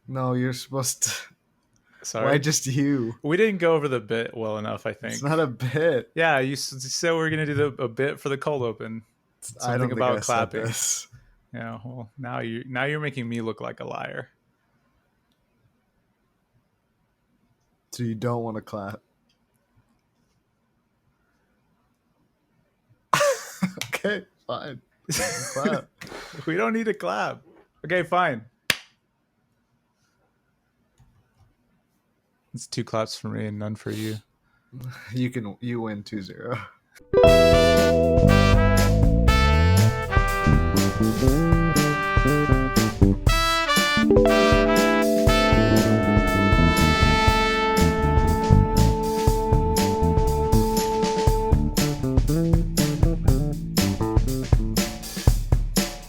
No, you're supposed to. Why Sorry. just you? We didn't go over the bit well enough, I It's think. not a bit. Yeah, you said we are going to do a bit for the cold open. I Something don't think I about said clapping. this. Yeah, well, now you're making me look like a liar. So you don't want to clap. Okay, fine. Clap. We don't need to clap. Okay, fine. It's 2 claps for me and none for you. You win 2-0.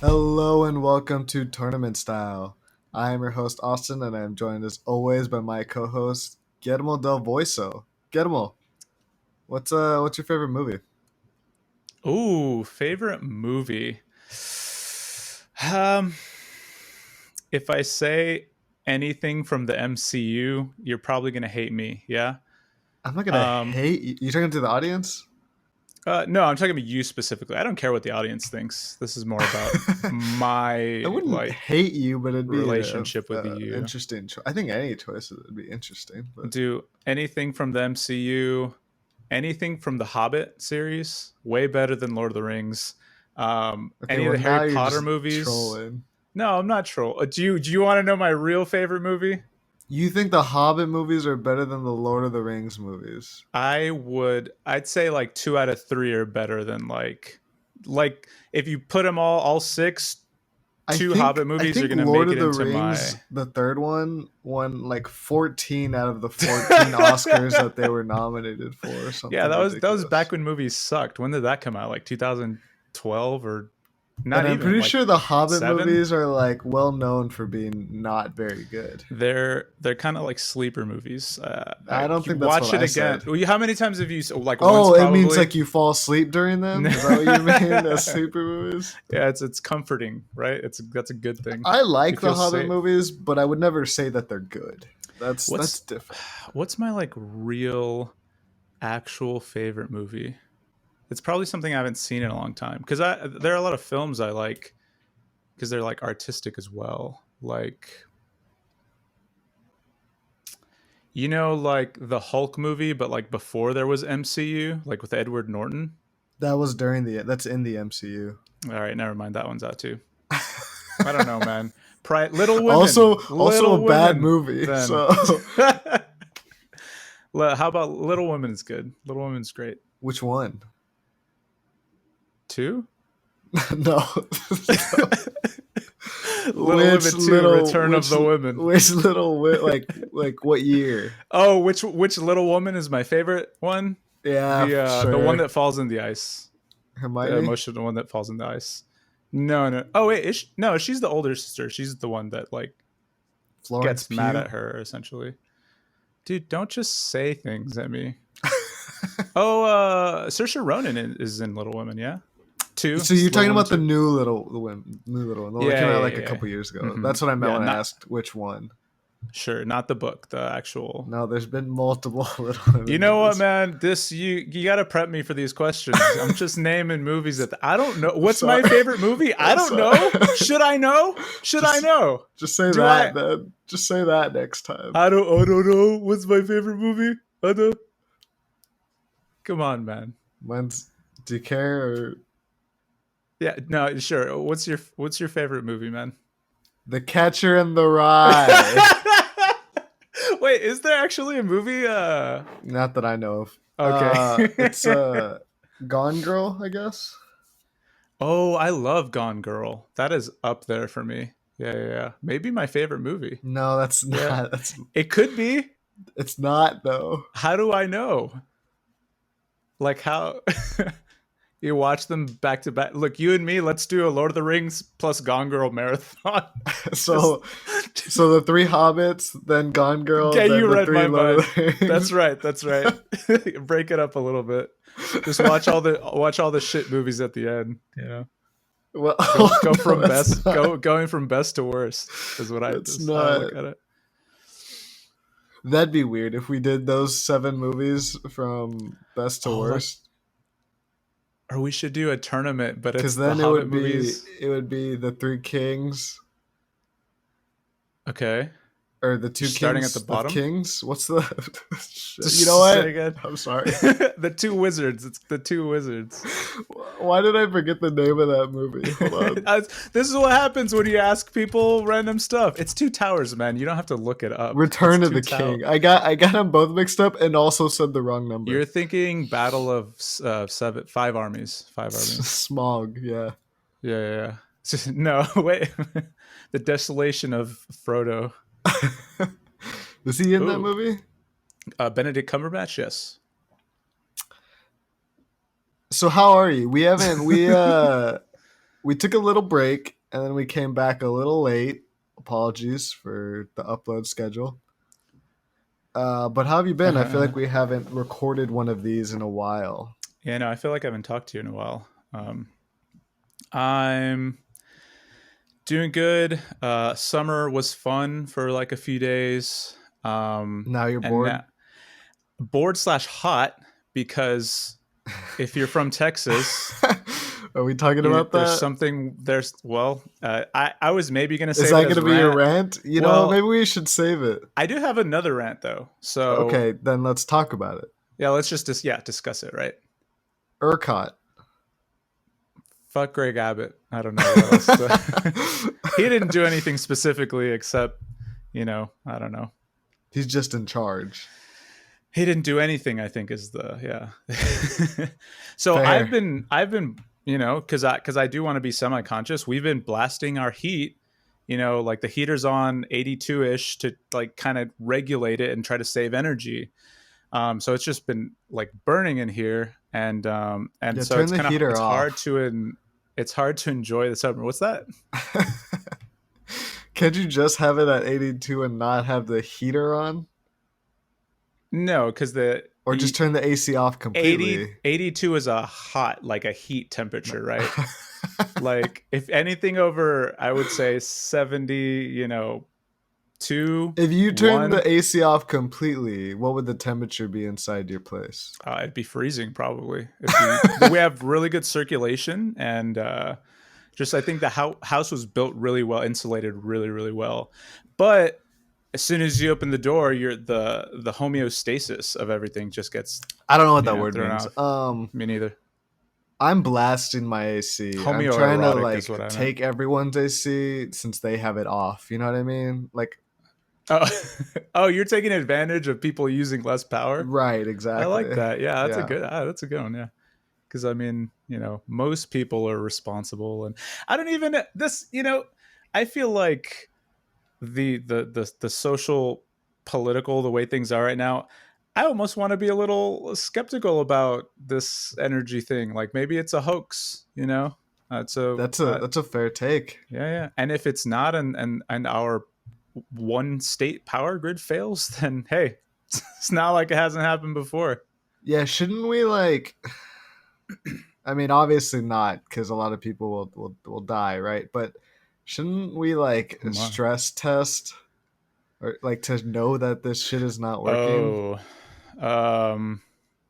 Hello and welcome to Tournament Style. I am your host Austin, and I am joined as always by my co-host Guillermo del Voiso. Guillermo, what's your favorite movie? Ooh, favorite movie. Um, if I say anything from the MCU, you're probably gonna hate me. Yeah. I'm not gonna Um, hate you. You talking to the audience? no, I'm talking about you specifically. I don't care what the audience thinks. This is more about my I wouldn't like hate you, but it'd be relationship with a you. interesting. I think any choice would be interesting. But Do anything from the MCU, anything from the Hobbit series, way better than Lord of the Rings. okay, Any of well the Harry now you're Potter just movies. trolling. No, I'm not troll. Do you want to know my real favorite movie? You think the Hobbit movies are better than the Lord of the Rings movies? I'd say like 2 out of 3 are better than like if you put them all six, I two think Hobbit I movies are think gonna Lord make of it the into Rings, my the third one, won like 14 out of the 14 Oscars that they were nominated for, or yeah. something That was back ridiculous. when movies sucked. When did that come out? Like 2012 or And not I'm even pretty like sure the Hobbit seven. movies are like well known for being not very good. They're kind of like sleeper movies. I don't You think that's what watch it I again. said. How many times have you like once Oh, it means probably? like you fall asleep during them? Is that what you mean? As sleeper movies? Yeah, it's comforting, right? That's a good thing. I You like the feel Hobbit safe. movies, but I would never say that they're good. That's What's different. what's my like real actual favorite movie? It's probably something I haven't seen in a long time because I there are a lot of films I like because they're like artistic as well. Like like the Hulk movie, but like before there was MCU, like with Edward Norton. That's in the MCU. All right, never mind. That one's out too. I don't know, man. Little Women, Also a Little bad Women. movie. Then, So how about Little Women is good. Little Women's great. which one? 2? No. Little which Women 2, little Return of the Women. which little like what year? Oh, which Little Woman is my favorite one? Yeah, The one sure. that falls in the ice. The Hermione? emotional one that falls in the ice. No, no. Oh wait, no, she's the older sister. She's the one that like Florence gets mad Pugh? at her essentially. Dude, don't just say things at me. Oh, Saoirse Ronan is in Little Women, yeah. 2, So you're talking Little Women about the 2. new little one, the one that Yeah, came out yeah, like a yeah. couple years ago. Mm-hmm. That's what I meant Yeah, when I not asked which one. sure, not the book, the actual. No, there's been multiple Little You Women know what, movies. man? This you got to prep me for these questions. I'm just naming movies that I don't know. I'm What's sorry. my favorite movie? I I'm don't sorry. know. Should I know? Should I just, know? just say Do that I? then. Just say that next time. I don't know. What's my favorite movie? I don't. Come on, man. Mine's Do you care or Yeah, no, sure. What's your favorite movie, man? The Catcher in the Rye? Wait, is there actually a movie? Not that I know of. Okay. It's Gone Girl, I guess. Oh, I love Gone Girl. That is up there for me. Yeah, yeah, yeah. Maybe my favorite movie. No, that's Yeah, not. That's it could be. it's not though. How do I know? Like how you watch them back to back? Look, you and me. Let's do a Lord of the Rings plus Gone Girl marathon. just, So so the three Hobbits, then Gone Girl, yeah, then you the read three my Lord mind. of the Rings. That's right. That's right. Break it up a little bit. Just watch all the shit movies at the end. Well, Go no, from that's best not. going from best to worst is what I That's is how I not. look at it. That'd be weird if we did those 7 movies from best to Oh, like, worst. or we should do a tournament, but Because it's the then Hobbit movies. it would be the Three Kings Okay. or the You're Two starting at the Kings of bottom? Kings. What's the? Shit, you know Just say what? again. I'm sorry. The two wizards. It's the two wizards. Why did I forget the name of that movie? Hold on. This is what happens when you ask people random stuff. It's Two Towers, man. You don't have to look it up. It's Return of Two the Towers. King. I got them both mixed up and also said the wrong number. You're thinking Battle of five armies. Five armies. Smog. Yeah. Yeah. No, wait. The Desolation of Frodo. Was he in that Ooh. movie? Benedict Cumberbatch, yes. So how are you? We took a little break and then we came back a little late. Apologies for the upload schedule. But how have you been? I feel like we haven't recorded one of these in a while. Yeah, no, I feel like I haven't talked to you in a while. I'm doing good. Summer was fun for like a few days. Now you're And bored? bored slash hot, because if you're from Texas, Are we talking about there's that? something there's well, I was maybe gonna Is save that it going as to be your rant. rant? You know, Well, maybe we should save it. I do have another rant though. So Okay, then let's talk about it. yeah, let's just discuss it, right? ERCOT. Fuck Greg Abbott. I don't know what else he didn't do anything specifically except, I don't know. He's just in charge. He didn't do anything, I think, is the So Fair. I've been because I do want to be semi-conscious. We've been blasting our heat, like the heater's on 82-ish to like kind of regulate it and try to save energy. So it's just been like burning in here, and Yeah, so turn the heater off. it's hard to enjoy the summer. What's that? Can't you just have it at 82 and not have the heater on? No, because the Or just turn the AC off 80, completely? 82 is a hot, like a heat temperature, right? Like if anything over, I would say 70, 2, If you turn 1, the AC off completely, what would the temperature be inside your place? it'd be freezing probably. We have really good circulation, and just I think the house was built really well, insulated really, really well. But as soon as you open the door, the homeostasis of everything just gets I don't know what that word thrown means. off. Me neither. I'm blasting my AC. I'm trying to Homoerotic is what I like meant. take everyone's AC since they have it off. You know what I mean? Like, Oh, you're taking advantage of people using less power. right? I like Exactly. that. Yeah, Yeah. that's a good one. Yeah, because I mean, most people are responsible, and I don't even this. I feel like the social, political, the way things are right now. I almost want to be a little skeptical about this energy thing. Like maybe it's a hoax. So That's a fair take. yeah. And if it's not, and our one state power grid fails, then hey, it's not like it hasn't happened before. Yeah, shouldn't we like? I mean, obviously not, because a lot of people will die, right? But shouldn't we like stress test or like to know that this shit is not working? Oh, um,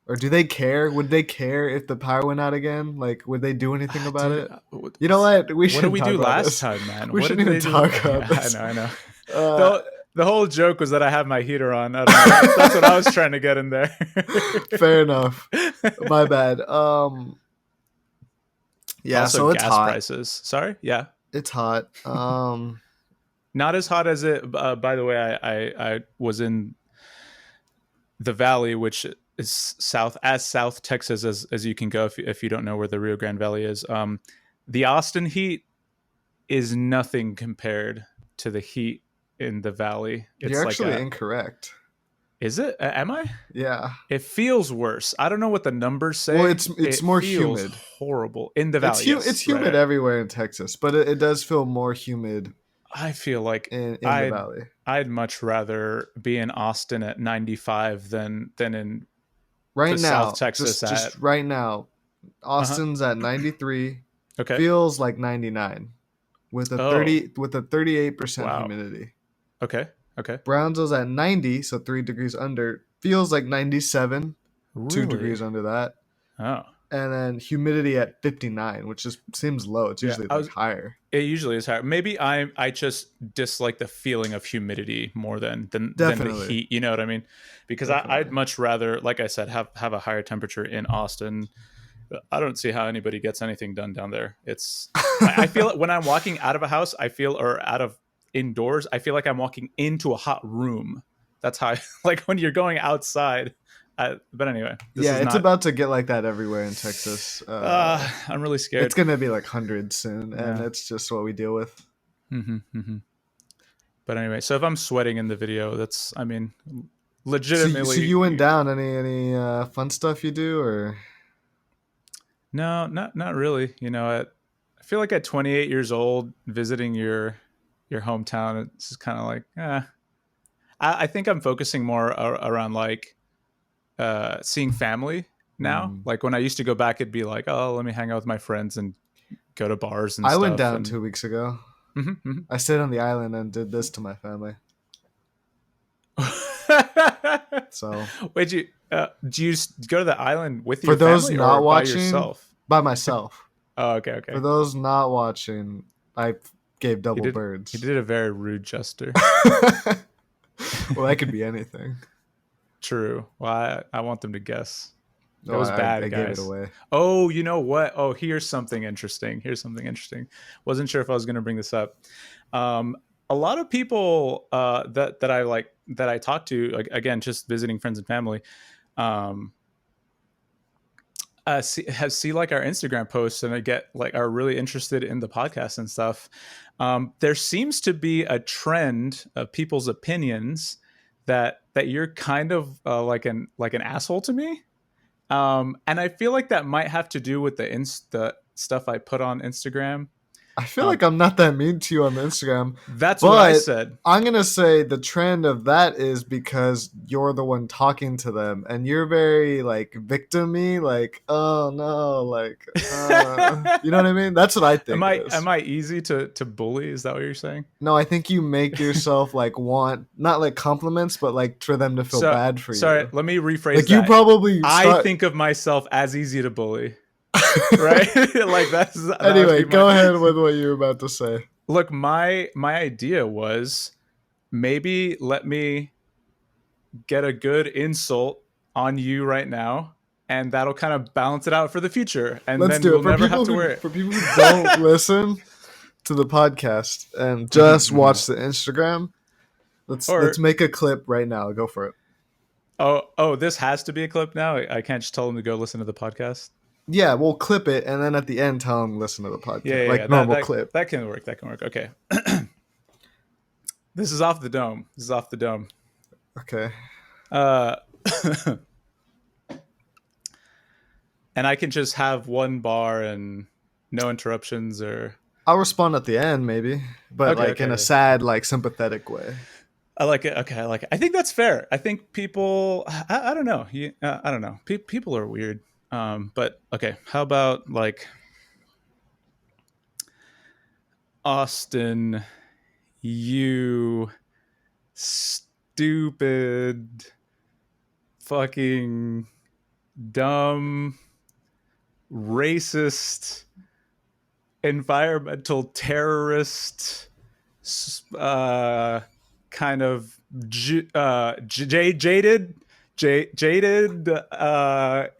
Or do they care? Would they care if the power went out again? Like, would they do anything about dude, it? You know what? We what did shouldn't we talk do about last this. time, man? We What shouldn't did even they do? talk about Yeah, this. I know. Uh, The whole joke was that I have my heater on. I don't know. That's what I was trying to get in there. Fair enough. My bad. Yeah, Also, so it's gas hot. prices. Sorry. Yeah. It's hot. Not as hot as it. By the way, I was in the Valley, which is South Texas as you can go if you don't know where the Rio Grande Valley is. The Austin heat is nothing compared to the heat in the Valley. You're It's like actually incorrect. Is it? Am I? Yeah. It feels worse. I don't know what the numbers say. Well, it's it more feels humid. horrible in the Valley. It's humid everywhere in Texas, but it does feel more humid. I feel like in the Valley. I'd much rather be in Austin at 95 than in right now. South Texas just right now, Austin's at 93. Okay. Feels like 99 with a 38% wow. humidity. Okay. Okay. Brownsville's at 90, so 3 degrees under. Feels like 97, 2 Really? degrees under that. Oh. And then humidity at 59, which just seems low. It's Yeah. usually like higher. It usually is higher. Maybe I just dislike the feeling of humidity more than the Definitely. heat. You know what I mean? Because I'd much rather, like I said, have a higher temperature in Austin. I don't see how anybody gets anything done down there. I feel when I'm walking out of a house, or out of indoors, I feel like I'm walking into a hot room. That's how like when you're going outside. But anyway, it's about to get like that everywhere in Texas. I'm really scared. It's gonna be like hundreds soon, Yeah. and it's just what we deal with. But anyway, so if I'm sweating in the video, that's legitimately. So you went down. Any fun stuff you do, or No, not really. I feel like at 28 years old, visiting your hometown, it's just kind of like, I think I'm focusing more around like seeing family now. Like when I used to go back, it'd be like, oh, let me hang out with my friends and go to bars and I stuff. went down 2 weeks ago. I stayed on the island and did this to my family. So wait, do you go to the island with for your those family not or watching, by yourself? by myself. Oh, okay. For those not watching, I gave double He birds. did a very rude gesture. Well, that could be anything. True. Well, I want them to guess. It Oh, was bad, I guys. gave it away. Oh, you know what? Oh, here's something interesting. Wasn't sure if I was going to bring this up. A lot of people that I talk to, like, again, just visiting friends and family, see like our Instagram posts, and I get like are really interested in the podcast and stuff. There seems to be a trend of people's opinions that you're kind of like an asshole to me. And I feel like that might have to do with the stuff I put on Instagram. I feel like I'm not that mean to you on the Instagram. That's what I said. I'm going to say the trend of that is because you're the one talking to them and you're very like victim-y, like, oh no, like, you know what I mean? That's what I think. Am I easy to bully? Is that what you're saying? No, I think you make yourself like want, not like compliments, but like for them to feel bad for you. Sorry, let me rephrase like that. You probably I think of myself as easy to bully. Right? Like anyway, go ahead with what you were about to say. Look, my idea was maybe let me get a good insult on you right now, and that'll kind of balance it out for the future. And Let's then do we'll it. For never have to wear it. For people who don't listen to the podcast and just watch the Instagram, let's make a clip right now. Go for it. Oh, this has to be a clip now? I can't just tell them to go listen to the podcast? Yeah, we'll clip it, and then at the end, tell them listen to the podcast. Yeah, normal clip. That can work. Okay. This is off the dome. Okay. And I can just have one bar and no interruptions, or I'll respond at the end, maybe, but in a sad, like sympathetic way. I like it. Okay, I like it. I think that's fair. I think people. I don't know. I don't know. People are weird. But okay. How about like Austin? You stupid, fucking dumb, racist, environmental terrorist, kind of jaded,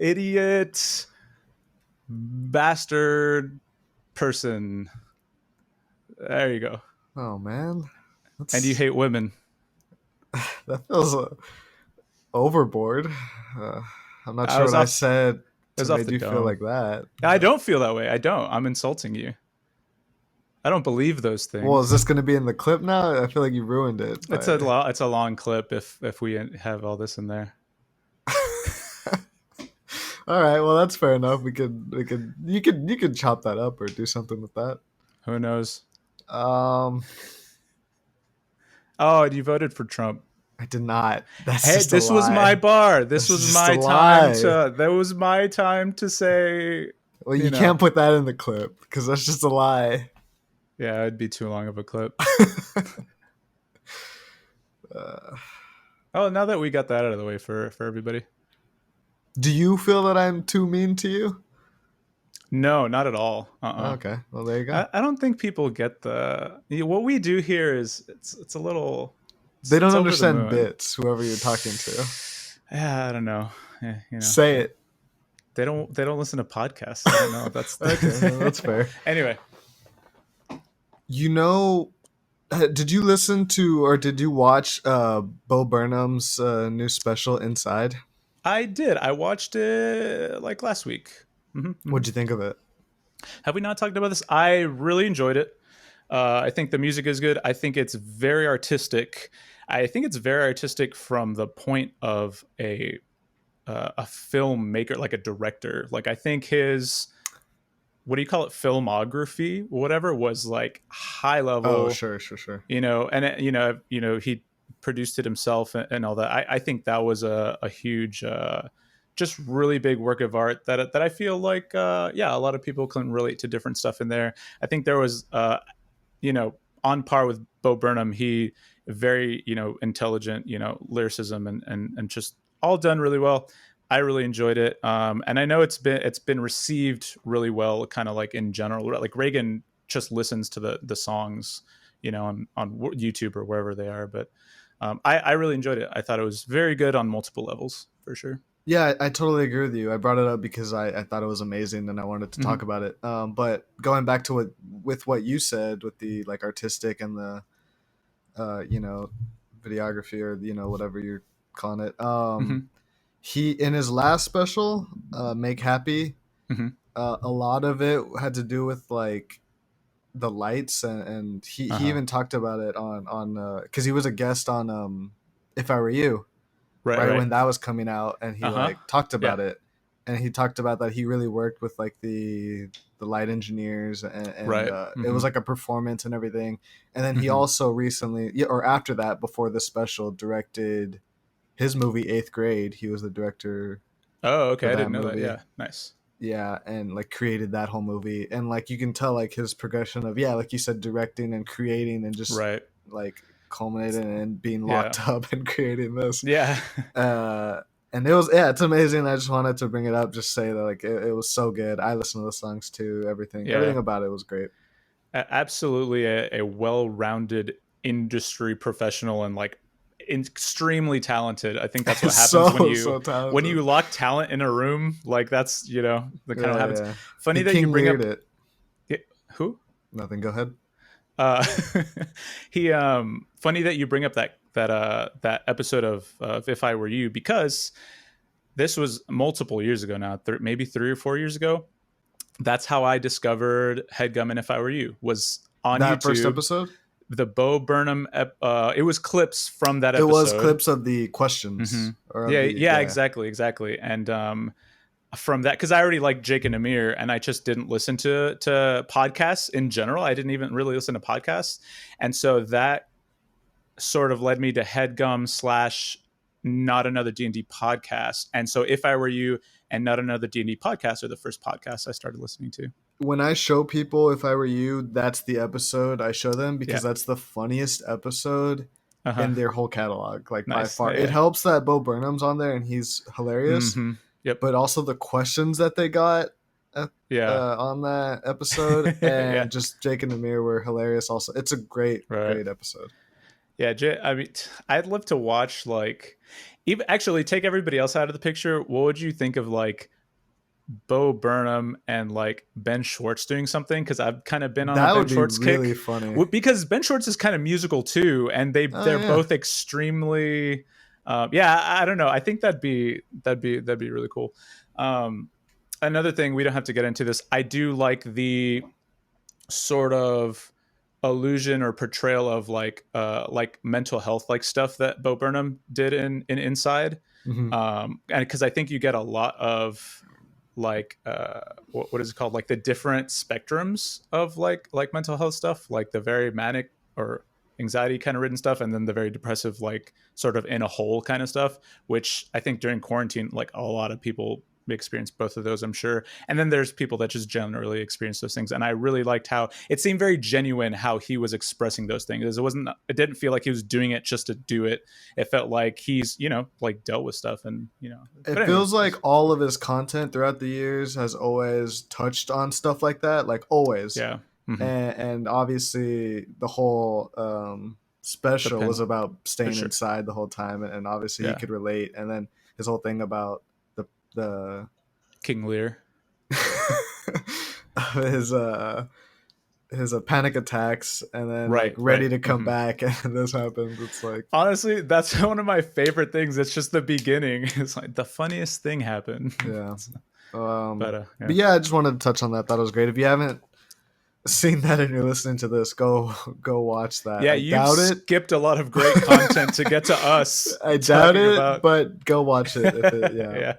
idiot, bastard person. There you go. Oh man. And you hate women. That feels overboard. I'm not sure what I said to make you feel like that. I don't feel that way. I don't. I'm insulting you. I don't believe those things. Well, is this going to be in the clip now? I feel like you ruined it. It's a long clip if we have all this in there. All right, well that's fair enough. You could chop that up or do something with that. Who knows? Oh, and you voted for Trump. I did not. This was my bar. This was my time to. That was my time to say. Well, you can't put that in the clip because that's just a lie. Yeah, it'd be too long of a clip. Uh, Oh, now that we got that out of the way for everybody. do you feel that I'm too mean to you? No, not at all. Okay, well there you go. I don't think people get what we do here is it's a little They don't it's over the understand moon. bits. Whoever you're talking to, Yeah, I don't know. Yeah, say it. they don't listen to podcasts. I don't know. That's Okay, well, that's fair. Anyway. You know, did you listen to or did you watch Bo Burnham's new special Inside? I did. I watched it like last week. What'd you think of it? Have we not talked about this? I really enjoyed it. I think the music is good. I think it's very artistic. I think it's very artistic from the point of a filmmaker, like a director. Like I think his, what do you call it, filmography, whatever, was like high Oh, level. sure. And he produced it himself and all that. I think that was a huge, just really big work of art that I feel like, yeah, a lot of people can relate to different stuff in there. I think there was, on par with Bo Burnham, he very, intelligent, lyricism and just all done really well. I really enjoyed it, and I know it's been received really well, kind of like in general. Like Reagan just listens to the songs, on YouTube or wherever they are. But I really enjoyed it. I thought it was very good on multiple levels for sure. Yeah, I totally agree with you. I brought it up because I thought it was amazing and I wanted to talk Mm-hmm. about it. But going back to what you said with the like artistic and the you know videography or whatever you're calling it. Mm-hmm. He in his last special, Make Happy, Mm-hmm. a lot of it had to do with like the lights and he Uh-huh. even talked about it on because he was a guest on If I Were You, Right. right Right. when that was coming out, and he Uh-huh. like talked Yeah. about it, and he talked about that he really worked with like the light engineers and Right. it was Mm-hmm. like a performance and everything. And then he Mm-hmm. also recently, yeah, or after that, before the special, directed his movie Eighth Grade. He was the director Oh, for okay. I that didn't know that. movie. Yeah. Nice. Yeah, and like created that whole movie, and like you can tell like his progression of, yeah, like you said, directing and creating and just Right. like culminating and being Yeah. locked up and creating this. Yeah. uh and it was, yeah, it's amazing. I just wanted to bring it up, just say that like it was so good. I listened to the songs too. Everything Yeah. about it was great. Absolutely a well-rounded industry professional and like extremely talented. I think that's what happens when you So when talented. you lock talent in a room. Like that's that kind of Yeah, happens. yeah. Funny He that you king bring leered up it. who Nothing, go ahead. uh he funny that you bring up that episode of If I Were You, because this was multiple years ago now, maybe 3 or 4 years ago. That's how I discovered Headgum and If I Were You, was on That first YouTube. episode, The Bo Burnham, it was clips from that it was episode. clips of the Mm-hmm. questions or of Yeah, the, yeah, yeah. exactly. And from that, because I already liked Jake and Amir, and I just didn't listen to podcasts in general. I didn't even really listen to podcasts, and so that sort of led me to Headgum slash Not Another D&D podcast. And so If I Were You and Not Another D&D podcast are the first podcasts I started listening to. When I show people If I Were You, that's the episode I show them because Yeah. that's the funniest episode Uh-huh. in their whole catalog, like by Nice. far. It Yeah. helps that Bo Burnham's on there and he's hilarious, Mm-hmm. Yep. but also the questions that they got Yeah. on that episode, Yeah. and just Jake and Amir were hilarious. Also, it's a Right. great episode. Yeah, I mean, I'd love to watch, like, even actually take everybody else out of the picture. What would you think of like Bo Burnham and like Ben Schwartz doing something? Because I've kind of been on a That Ben would be Schwartz really kick. funny. Because Ben Schwartz is kind of musical too, and Oh they're yeah. both extremely. Yeah, I don't know. I think that'd be really cool. Um, Another thing, we don't have to get into this. I do like the sort of illusion or portrayal of like mental health like stuff that Bo Burnham did in Inside, Hmm. and because I think you get a lot of like what is it called, like the different spectrums of like mental health stuff, like the very manic or anxiety kind of ridden stuff, and then the very depressive, like sort of in a hole kind of stuff, which I think during quarantine like a lot of people experience both of those, I'm sure. And then there's people that just generally experience those things. And I really liked how it seemed very genuine how he was expressing those things. It didn't feel like he was doing it just to do it. It felt like he's, like dealt with stuff and, It but anyways. feels like all of his content throughout the years has always touched on stuff like that, like always. Yeah. Mm-hmm. And obviously the whole special was about staying inside the whole time, and obviously he could relate. And then his whole thing about the King Lear, his panic attacks, and then ready to come back, and this happens. It's like, honestly, that's one of my favorite things. It's just the beginning. It's like the funniest thing happened. Yeah. But yeah, I just wanted to touch on that. Thought it was great. If you haven't seen that and you're listening to this, go watch that. Yeah, you skipped a lot of great content to get to us. I doubt it, but go watch it. Yeah.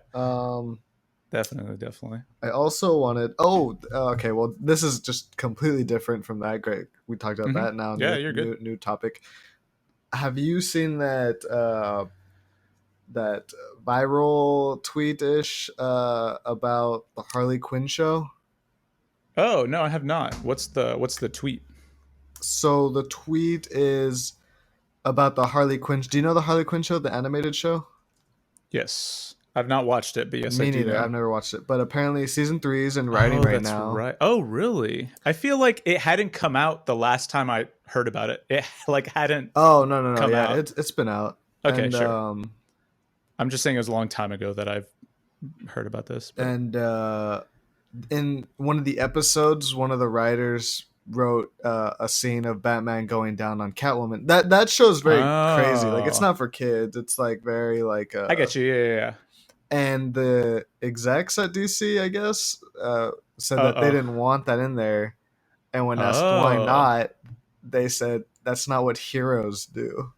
Definitely. I also wanted. Okay. Well, this is just completely different from that. Great. We talked about that now. Yeah, you're good. New topic. Have you seen that that viral tweet-ish about the Harley Quinn show? Oh no, I have not. What's the tweet? So the tweet is about the Harley Quinn. Do you know the Harley Quinn show, the animated show? Yes, I've not watched it, but yes, Me I do. Neither. I've never watched it, but apparently season 3 is in writing right now. Right. Oh, really? I feel like it hadn't come out the last time I heard about it. It hadn't. Oh no! Come yeah, out. it's been out. Okay, and, sure. I'm just saying it was a long time ago that I've heard about this. But. And in one of the episodes, one of the writers wrote a scene of Batman going down on Catwoman. That show's very crazy. Like, it's not for kids. It's like very like. I get you. Yeah. And the execs at DC, I guess, said that they didn't want that in there, and when asked why not, they said that's not what heroes do.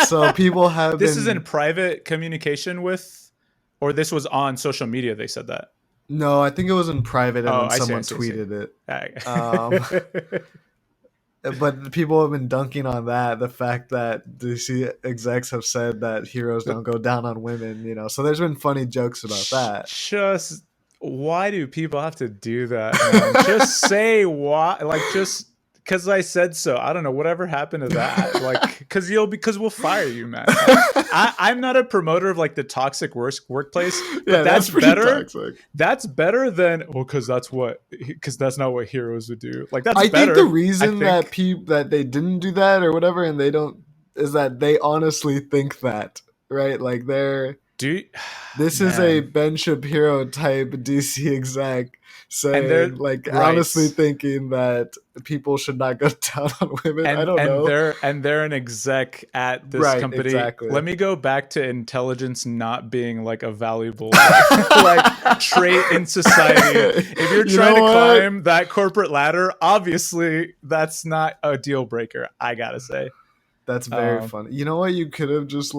So people have this is in private communication with, or this was on social media. They said that. No, I think it was in private, and then someone tweeted it. But people have been dunking on that, the fact that DC execs have said that heroes don't go down on women, So there's been funny jokes about that. Just why do people have to do that, man? Just say why, like, just because I said so. I don't know. Whatever happened to that? Like, because we'll fire you, man. I'm not a promoter of like the toxic workplace, but that's better. Toxic. That's better than because that's not what heroes would do. Like that's. I think the reason that they didn't do that or whatever, and they don't, is that they honestly think that, right? Like this is a Ben Shapiro type DC exec. Saying, like, honestly thinking that people should not go down on women. I don't know. They're an exec at this company. Exactly. Let me go back to intelligence not being like a valuable like trait in society. If you're trying to climb that corporate ladder, obviously that's not a deal breaker. I gotta say. That's very funny. You know what? You could have just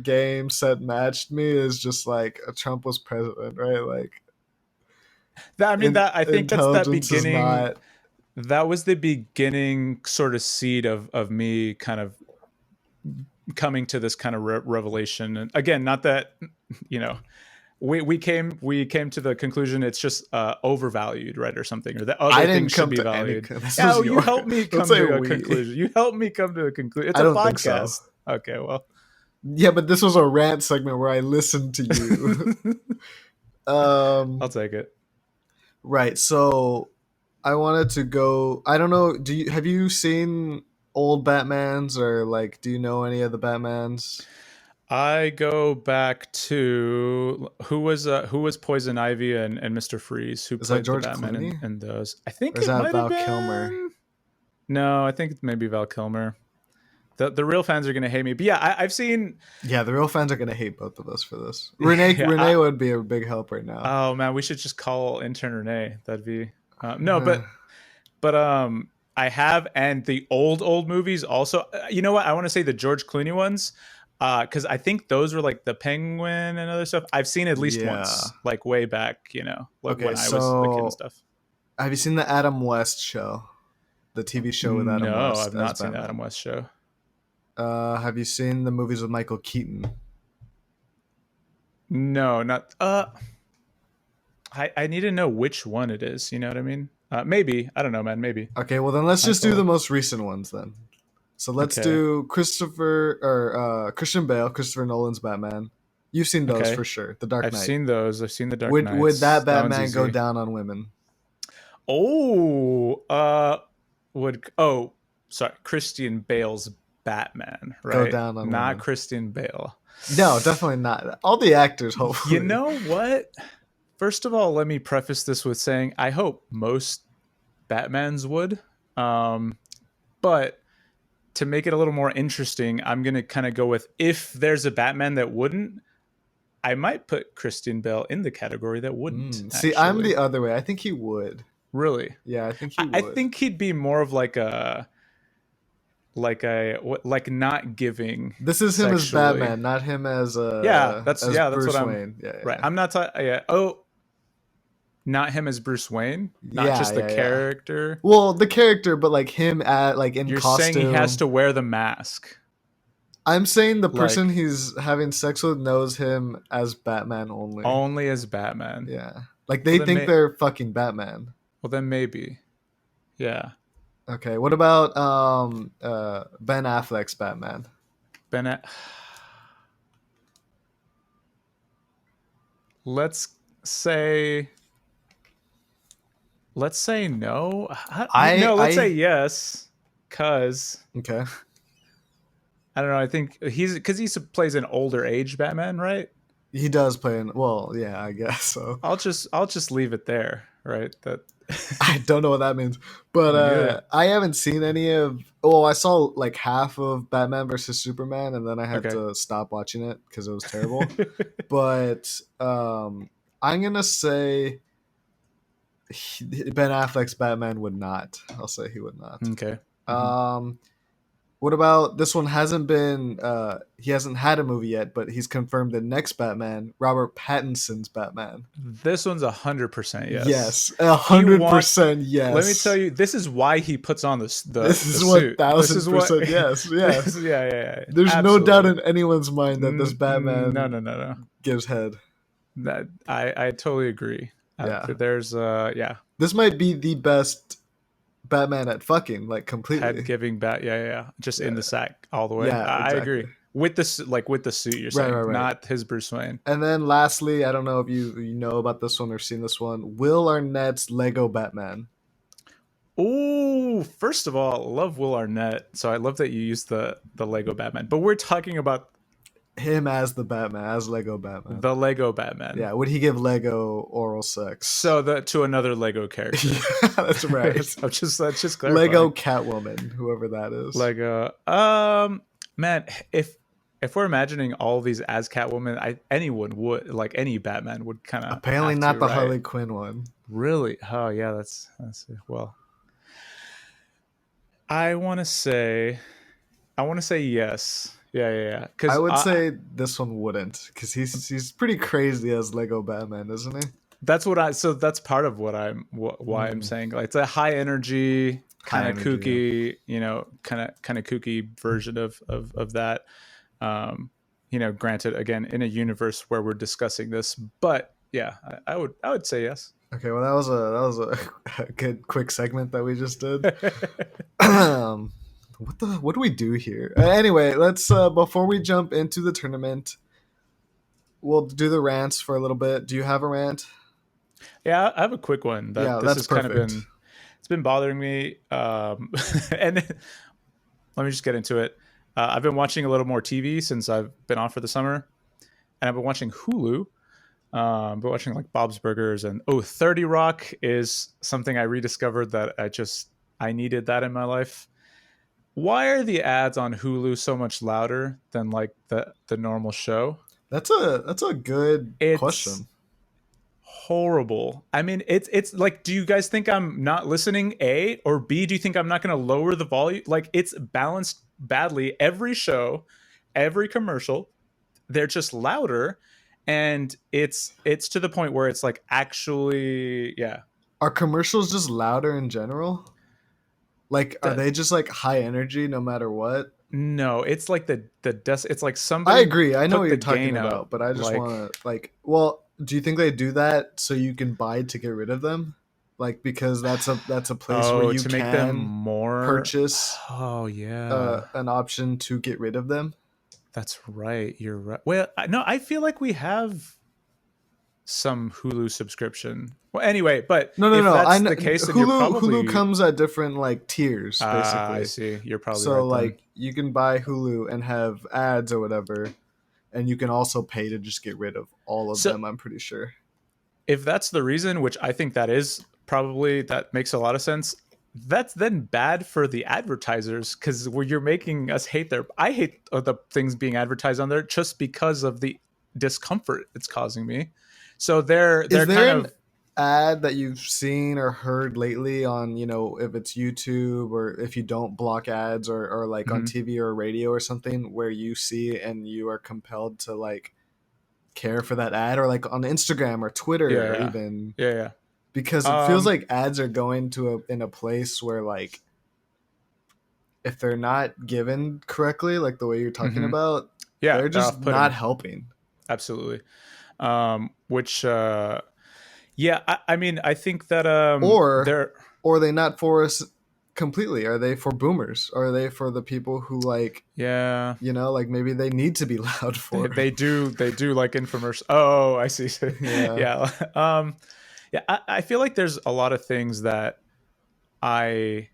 game set matched me as just like Trump was president, right? Like that. I mean, I think that's that beginning. That was the beginning sort of seed of me kind of coming to this kind of revelation. And again, not that we came to the conclusion it's just overvalued, right, or something, or that other things should be valued. You helped me come to a conclusion. You helped me come to a conclusion. It's a podcast. So. Okay, well, yeah, but this was a rant segment where I listened to you. I'll take it. Right. So I wanted to go. I don't know. Have you seen old Batmans, or like, do you know any of the Batmans? I go back to who was Poison Ivy and Mr. Freeze, who played the Batman in those. I think it might have been Val Kilmer. No, I think it's maybe Val Kilmer. The real fans are gonna hate me, but yeah, I've seen. Yeah, the real fans are gonna hate both of us for this. Renee would be a big help right now. Oh man, we should just call intern Renee. That'd be but I have, and the old movies also. You know what? I want to say the George Clooney ones. Because I think those were like the Penguin and other stuff. I've seen at least once, like way back, when I was a kid and stuff. Have you seen the Adam West show? The TV show with Adam West? No, I've not seen the Adam West show. Have you seen the movies with Michael Keaton? No, not. I need to know which one it is. You know what I mean? Maybe I don't know, man. Maybe Okay, well then let's I just do follow. the most recent ones then. So let's Okay, do Christian Bale, Christopher Nolan's Batman. You've seen those okay. for sure. The Dark I've Knight. seen those. I've seen the Dark Would that Knights. That one's Batman go easy. down on women? Oh, sorry, Christian Bale's Batman, Go right? down on Not women? Christian Bale. No, definitely not. All the actors, You hopefully. know what? First of all, let me preface this with saying I hope most Batmans would. Um, but to make it a little more interesting, I'm going to kind of go with if there's a Batman that wouldn't, I might put Christian Bale in the category that wouldn't, See, I'm actually. the other way. I think he would. Really. Yeah, I think he I would. think he'd be more of like not giving This is him as sexually. Batman, not him as Yeah, that's what Bruce I'm Wayne. Yeah, right. yeah, I'm not yeah. Oh, not him as Bruce Wayne, not yeah, just the yeah, yeah. character. Well, the character, but like him at like in You're saying he has costume. to wear the mask. I'm saying the person Like he's having sex with knows him as Batman only. only as Batman. Yeah, like Well they then think they're fucking Batman. well then maybe. Yeah. Okay, what about Ben Affleck's Batman? Bennett. Let's say let's say no. I No, let's say I yes cuz okay. I don't know. I think he's because he plays an older age Batman, right? He does play in. Well, yeah, I guess so. I'll just leave it there, right? That I don't know what that means, but me neither. I haven't seen any of. Well, I saw like half of Batman versus Superman, and then I had Okay. to stop watching it because it was terrible. But I'm gonna say Ben Affleck's Batman would not. I'll say he would not. Okay. Hmm. Um, what about this one? Hasn't been. He hasn't had a movie yet, but he's confirmed the next Batman, Robert Pattinson's Batman. This one's 100% yes. Yes, a He hundred want. percent Let me tell yes. you, this is why he puts on This the is one suit. This thousand is what. percent yes. Yeah, This is, yeah. there's no doubt Absolutely. in anyone's mind that this No, Batman no. gives head. That I totally agree. Yeah, There's yeah, this might be the best Batman at fucking like head completely. giving bat. Yeah. Just in Yeah, the sack all the way. yeah, I exactly. agree. With this, like with the suit, you're Right, right, saying, right. not his Bruce Wayne. And then lastly, I don't know if you know about this one or seen this one. Will Arnett's Lego Batman. Oh, first of all, love Will Arnett. So I love that you used the Lego Batman. But we're talking about Him as the Batman, as Lego Batman. the Lego Batman. Yeah, would he give Lego oral sex? So the to another Lego character. Yeah, that's right. That's just Lego clarifying. Catwoman, whoever that is. Lego. Man, if we're imagining all of these as Catwoman, anyone would like any Batman would kind of Apparently have not to, the right? Harley Quinn one. Really? Oh yeah, that's well. I want to say yes. Yeah. I Because would say this one wouldn't, because he's pretty crazy as Lego Batman, isn't he? that's what I. So that's part of what why I'm Mm, saying like it's a high energy, high kind of energy, yeah. kooky, kind of kooky version of that. Um, granted, again, in a universe where we're discussing this, but yeah, I would say yes. Okay, well that was a good quick segment that we just did. What do we do here? Anyway, let's before we jump into the tournament, we'll do the rants for a little bit. Do you have a rant? Yeah, I have a quick one that Yeah, this that's has kind of perfect. been it's been bothering me. And let me just get into it. I've been watching a little more TV since I've been off for the summer, and I've been watching Hulu. Been watching like Bob's Burgers and 30 Rock is something I rediscovered that I needed that in my life. Why are the ads on Hulu so much louder than like the normal show? That's a good It's question. horrible. I mean, it's like, do you guys think I'm not listening? A or B? Do you think I'm not going to lower the volume? Like, it's balanced badly. Every show, every commercial, they're just louder, and it's to the point where it's like actually, yeah. Are commercials just louder in general? Like, are they just like high energy no matter what? No, it's like it's like I somebody agree. I know put what the you're talking gain up. about, but I just Like, want to like. Well, do you think they do that so you can buy to get rid of them? Like because that's a place where oh, you to make them can more. purchase Oh yeah, an option to get rid of them. that's right. You're right. Well, no, I feel like we have some Hulu subscription. Well, anyway, but No, no, if no. I that's know the case, then you're Hulu probably. comes at different like tiers, I basically. see. You're probably So right then. like you can buy Hulu and have ads or whatever, and you can also pay to just get rid of all of So them. I'm pretty sure. if that's the reason, which I think that is probably that makes a lot of sense, that's then bad for the advertisers because where you're making us hate their. I hate the things being advertised on there just because of the discomfort it's causing me. So Is they're there kind an of ad that you've seen or heard lately on, if it's YouTube or if you don't block ads or like on mhm. TV or radio or something where you see and you are compelled to like care for that ad or like on Instagram or Twitter Yeah, or yeah, even yeah, because it yeah. feels like ads are going to in a place where like if they're not given correctly, like the way you're talking Mhm. about, Yeah, they're they're just not off-putting. helping. Absolutely. Which yeah, I mean I think that Or they're or are they not for us completely? Are they for boomers? Are they for the people who like yeah, like maybe they need to be loud for? they do like infomercial. Oh, I see. Yeah, Yeah. Yeah, I feel like there's a lot of things that I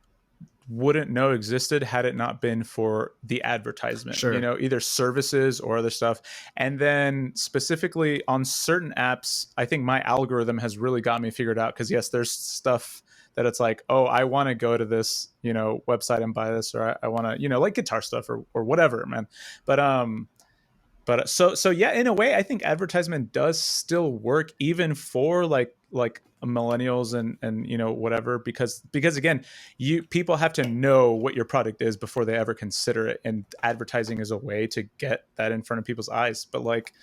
wouldn't know existed had it not been for the advertisement, sure. either services or other stuff. And then specifically on certain apps, I think my algorithm has really got me figured out because yes, there's stuff that it's like, oh, I want to go to this, website and buy this, or I want to, like guitar stuff or whatever, man. But so yeah, in a way I think advertisement does still work even for like millennials and whatever because again, you people have to know what your product is before they ever consider it, and advertising is a way to get that in front of people's eyes. But like,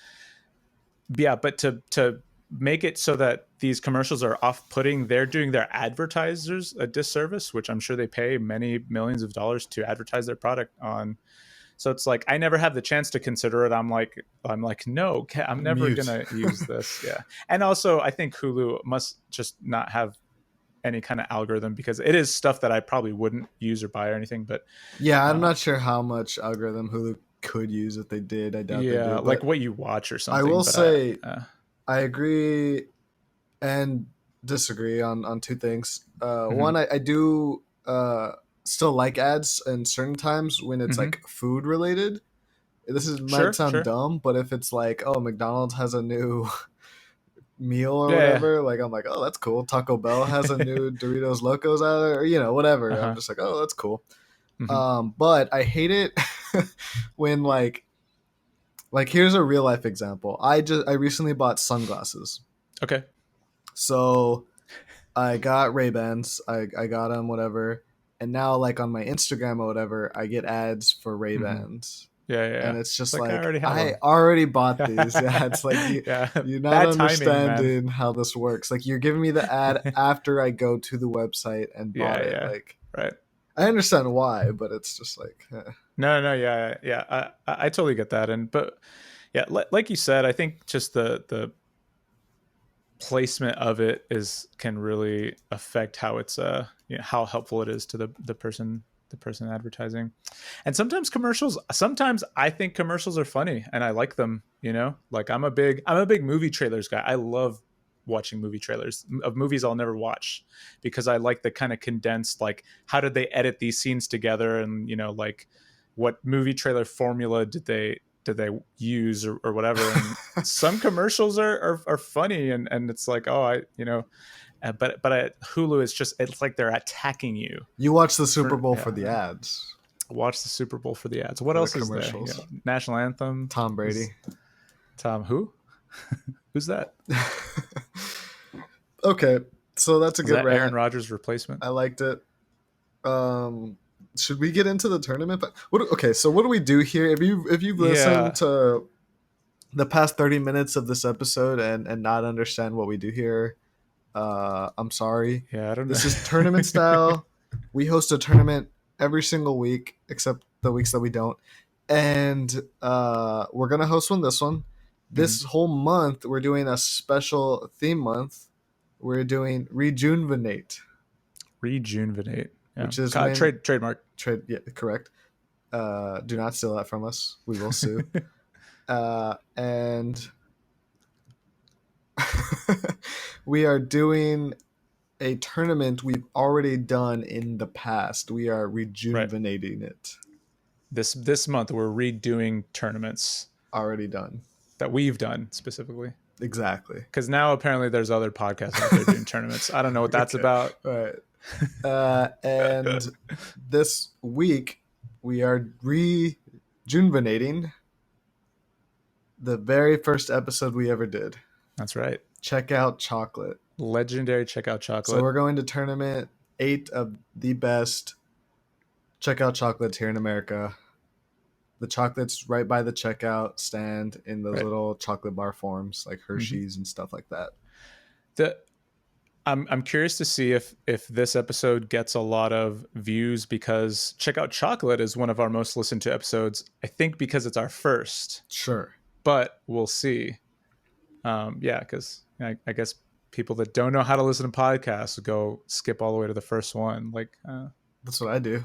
yeah, but to make it so that these commercials are off-putting, they're doing their advertisers a disservice, which I'm sure they pay many millions of dollars to advertise their product on. So it's like I never have the chance to consider it. I'm like, no, I'm never Mute. gonna use this. Yeah, and also I think Hulu must just not have any kind of algorithm because it is stuff that I probably wouldn't use or buy or anything. But Yeah, I'm uh, not sure how much algorithm Hulu could use if they did. I doubt they yeah, do, like but what you watch or I something. will But say I agree and disagree on two things. mhm. One, I do still like ads in certain times when it's Mhm. like food related. This might Sure, sound sure, dumb, but if it's like, oh, McDonald's has a new meal or yeah, whatever, like I'm like, oh, that's cool. Taco Bell has a yeah. new Doritos Locos out there, or whatever. I'm Uh-huh. just like, oh, that's cool. Mhm. But I hate it when like here's a real life example. I recently bought sunglasses. Okay. So I got Ray-Bans. I got them, whatever. And now, like on my Instagram or whatever, I get ads for Mhm. Ray-Bans, Yeah, yeah, and yeah. it's It's just like I like already have I them. already bought these. Yeah, it's like Yeah, you're not bad timing, man. understanding how this works. Like you're giving me the ad after I go to the website and bought Yeah, it. yeah. Like Right. I understand why, but it's just like No, no, yeah, yeah. I totally get that, and but yeah, like you said, I think just the placement of it is can really affect how it's how helpful it is to the person advertising. And sometimes I think commercials are funny and I like them, like I'm a big movie trailers guy. I love watching movie trailers of movies I'll never watch because I like the kind of condensed, like how did they edit these scenes together, and like what movie trailer formula did they use or whatever. And some commercials are funny, and it's like, oh, but Hulu is just, it's like they're attacking you you watch the Super for, Bowl for yeah, the ads, watch the Super Bowl for the ads. What for the else is there? commercials. National anthem Tom is Brady. Tom who? Who's that? Okay, so that's a Is good that Aaron rant. Rodgers' replacement? I liked it. Um, should we get into the tournament? Okay, so what do we do here? If you've listened Yeah, to the past 30 minutes of this episode and not understand what we do here, I'm sorry. yeah, I don't This is know. tournament style. We host a tournament every single week, except the weeks that we don't. And we're going to host one this one. This whole month, we're doing a special theme month. We're doing Rejuvenate. Rejuvenate. Yeah. Which is when... Trademark. Yeah, correct. Do not steal that from us. We will sue. And we are doing a tournament we've already done in the past. We are rejuvenating it. This month we're redoing tournaments already done that we've done specifically. Exactly. Because now apparently there's other podcasts out there doing tournaments. I don't know what that's about. All right. And this week we are rejuvenating the very first episode we ever did. That's right. Checkout Chocolate. Legendary Checkout Chocolate. So we're going to tournament 8 of the best checkout chocolates here in America. The chocolates right by the checkout stand in those little chocolate bar forms like Hershey's and stuff like that. I'm curious to see if this episode gets a lot of views because Checkout Chocolate is one of our most listened to episodes. I think because it's our first. Sure. But we'll see. Because I guess people that don't know how to listen to podcasts go skip all the way to the first one. Like that's what I do.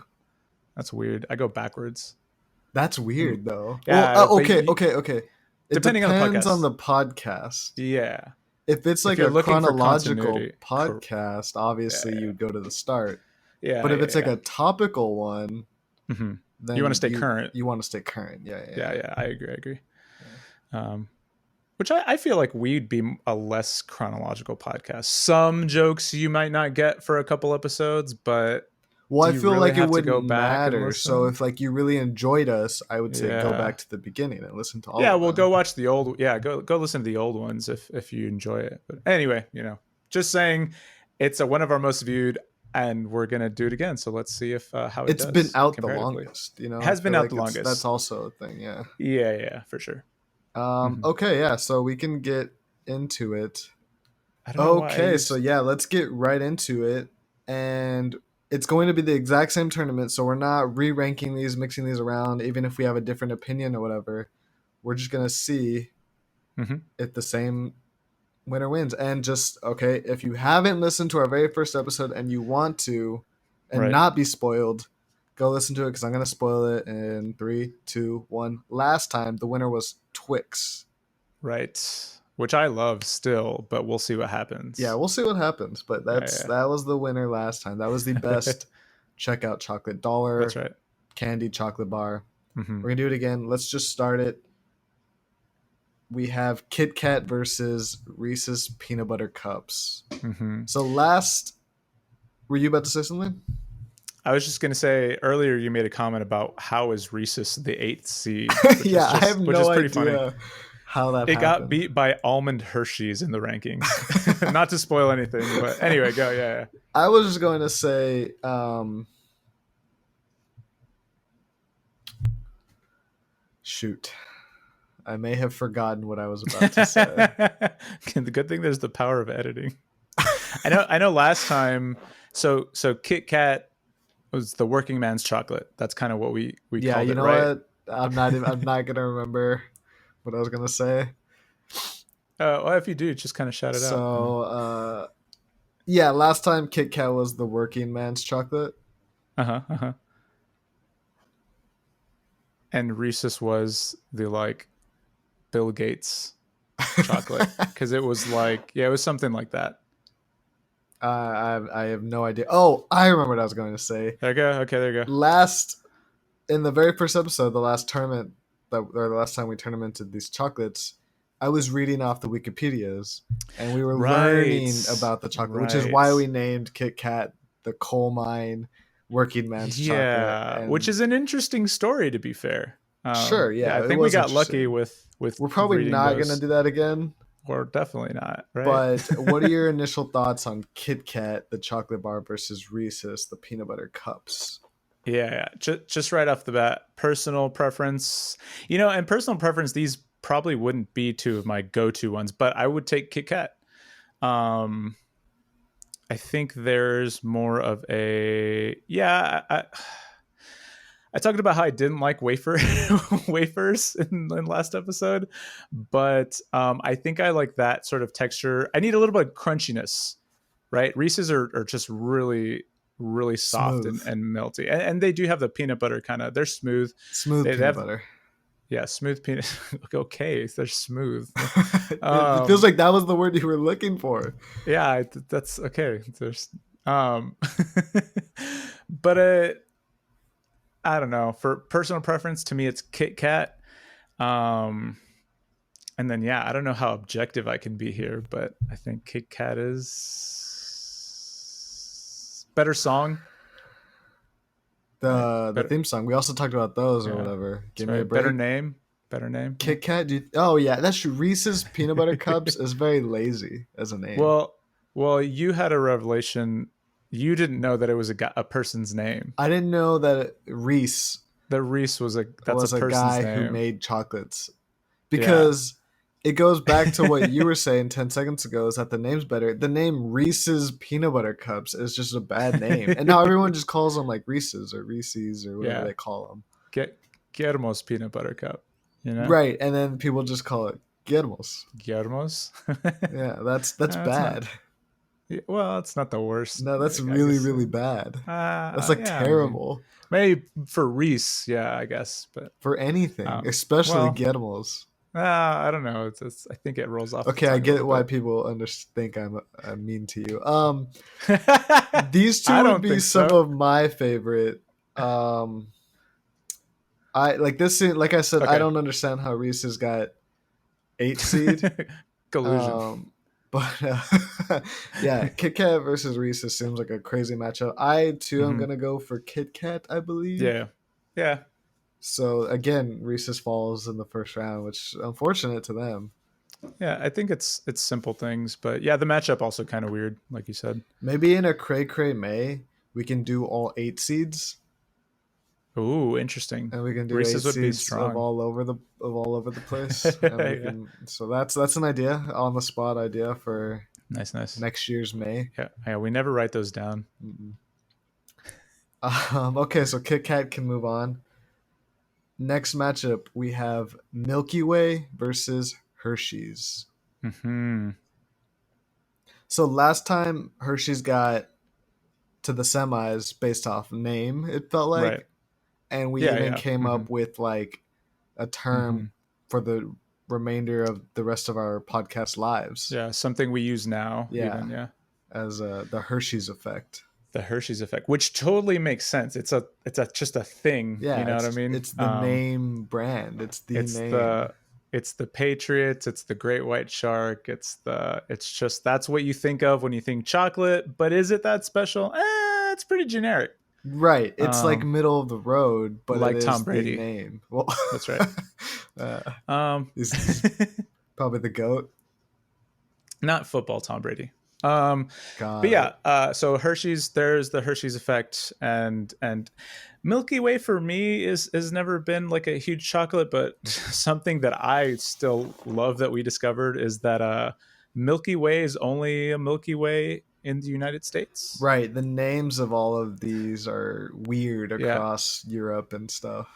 That's weird. I go backwards. That's weird though. Yeah. Well, okay. It depending depends on the podcast. Yeah. If it's like a chronological podcast, obviously you'd go to the start. Yeah. But if it's like a topical one, then you want to stay current. You want to stay current. Yeah. I agree. Yeah. Which I feel like we'd be a less chronological podcast. Some jokes you might not get for a couple episodes, but I feel really like it wouldn't matter. So if like you really enjoyed us, I would say go back to the beginning and listen to all. Yeah, well, go watch the old. Yeah, go listen to the old ones if you enjoy it. But anyway, just saying, it's one of our most viewed, and we're gonna do it again. So let's see if how it does. It's been out the longest. It has been out the longest. That's also a thing. Yeah. Yeah, for sure. Okay, yeah. So we can get into it. I don't know okay, so yeah, let's get right into it, and it's going to be the exact same tournament, so we're not re-ranking these, mixing these around, even if we have a different opinion or whatever. We're just going to see if the same winner wins. And just, okay, if you haven't listened to our very first episode and you want to and not be spoiled, go listen to it because I'm going to spoil it in 3, 2, 1. Last time, the winner was Twix. Right. Which I love still, but we'll see what happens. Yeah, we'll see what happens. But that was the winner last time. That was the best checkout chocolate dollar. That's right. Candy chocolate bar. We're gonna do it again. Let's just start it. We have Kit Kat versus Reese's peanut butter cups. So were you about to say something? I was just gonna say earlier you made a comment about how is Reese's the 8th seed. Yeah, I have no idea. Funny. How that happened. Got beat by Almond Hersheys in the rankings. Not to spoil anything, but anyway, go. Yeah. I was just going to say, shoot, I may have forgotten what I was about to say. The good thing there's the power of editing. I know. Last time, so Kit Kat was the working man's chocolate. That's kind of what we called it. Yeah, you know what? I'm not gonna remember what I was gonna say. Well, if you do, just kind of shout it out. So, yeah, last time Kit Kat was the working man's chocolate. And Reese's was the Bill Gates chocolate because it was it was something like that. I have no idea. Oh, I remember what I was going to say. There you go. Okay, there you go. In the very first episode, the last tournament, or the last time we tournamented these chocolates, I was reading off the Wikipedias, and we were learning about the chocolate, which is why we named Kit Kat the coal mine working man's chocolate. Yeah, which is an interesting story, to be fair. Sure, yeah. I think we got lucky with. We're probably not going to do that again. Or definitely not, right? But what are your initial thoughts on Kit Kat, the chocolate bar, versus Reese's, the peanut butter cups? Yeah. Just right off the bat, personal preference. And personal preference, these probably wouldn't be two of my go-to ones, but I would take Kit Kat. I think there's more of a I talked about how I didn't like wafers in last episode, but I think I like that sort of texture. I need a little bit of crunchiness, right? Reese's are just really soft Smooth. and melty, and they do have the peanut butter kind of. They're smooth. Smooth They peanut have butter. yeah, smooth peanut. Okay, they're smooth. It feels like that was the word you were looking for. Yeah, that's okay. There's um, but I don't know. For personal preference, to me, it's Kit Kat. Um, and then yeah, I don't know how objective I can be here, but I think Kit Kat is better song, right? The Better, theme song. We also talked about those or yeah, whatever. that's Give me a right. Better break. name, better name. Yeah. Kit Kat. Oh yeah, that's true. Reese's peanut butter cups is very lazy as a name. well, well, you had a revelation. You didn't know that it was a person's name. I didn't know that Reese That Reese that's a was a person's guy who name. made chocolates Yeah. because it goes back to what you were saying 10 seconds ago is that the name's better. The name Reese's peanut butter cups is just a bad name. And now everyone just calls them like Reese's or Reese's or whatever Yeah. they call them. Get Guillermo's peanut butter cup. You know, Right. And then people just call it Guillermo's. Guillermo's. Yeah, that's It's not. bad. Well, it's not the worst. No, that's I really, guess. really bad. That's like Yeah, maybe. terrible Maybe for Reese. Yeah, I guess. But for anything, um, especially well, Guillermo's. I don't know. I think it rolls off the Okay, I tongue a get little why bit. people think I'm mean to you. These two I would don't be think some so. of my favorite. I like this. Like I said, I Okay. don't understand how Reese's got 8 seed. Collusion. But yeah, Kit Kat versus Reese's seems like a crazy matchup. I too am Hmm. gonna go for Kit Kat, I believe. Yeah. Yeah. So again, Reese's falls in the first round, which unfortunate to them. Yeah. I think it's simple things, but yeah, the matchup also kind of weird, like you said. Maybe in a cray cray May, we can do all 8 seeds, Ooh, interesting. and we can do eight Reese's would be seeds of strong. all over the place, and we Yeah. can. So that's an idea, on the spot idea for Nice, nice. next year's May. Yeah. Yeah. We never write those down. Mm-mm. Okay, so Kit Kat can move on. Next matchup, we have Milky Way versus Hershey's. Hmm. So last time Hershey's got to the semis based off name, it felt Right. like, and we Yeah. even Yeah. came Hmm. up with like a Hmm. term for the remainder of the rest of our podcast lives. Yeah. Something we use now, Yeah, even. Yeah. as the Hershey's effect. The Hershey's effect, which totally makes sense. It's just a thing. You Yeah, know what I it's mean? it's the name brand. It's the It's name. the Patriots. It's the Great White Shark. It's just that's what you think of when you think chocolate. But is it that special? It's pretty generic. Right. It's like Um, middle of the road, but it like Tom is the Brady. name. Well, That's right. uh, Um, he's probably the goat. not football Tom Brady. But Got yeah, it. so Hershey's, there's the Hershey's effect, and Milky Way for me is has never been like a huge chocolate, but something that I still love that we discovered is that Milky Way is only a Milky Way in the United States. Right. The names of all of these are weird Yeah. across Europe and stuff.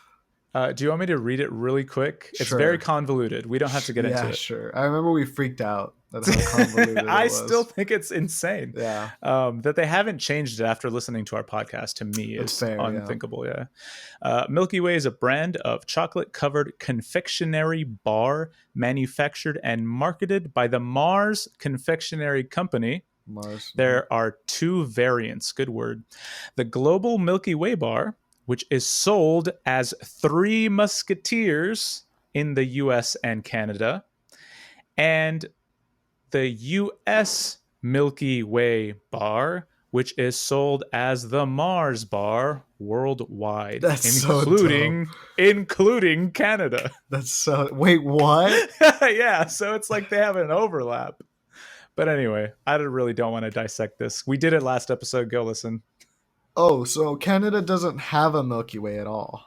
Do you want me to read it really quick? It's very Sure. convoluted. We don't have to get into Yeah, it. sure. I remember we freaked out at how convoluted it I still was. think it's insane Yeah, that they haven't changed it after listening to our podcast. To me, that's is fair. Yeah. unthinkable. Yeah, Milky Way is a brand of chocolate-covered confectionery bar manufactured and marketed by the Mars Confectionery Company. Mars. There are two variants. Good word. The Global Milky Way bar, which is sold as Three Musketeers in the US and Canada, and the US Milky Way bar, which is sold as the Mars bar worldwide, That's so dope. including Canada. That's so. Wait, what? Yeah, so it's like they have an overlap. But anyway, I really don't want to dissect this. We did it last episode. Go listen. Oh, so Canada doesn't have a Milky Way at all,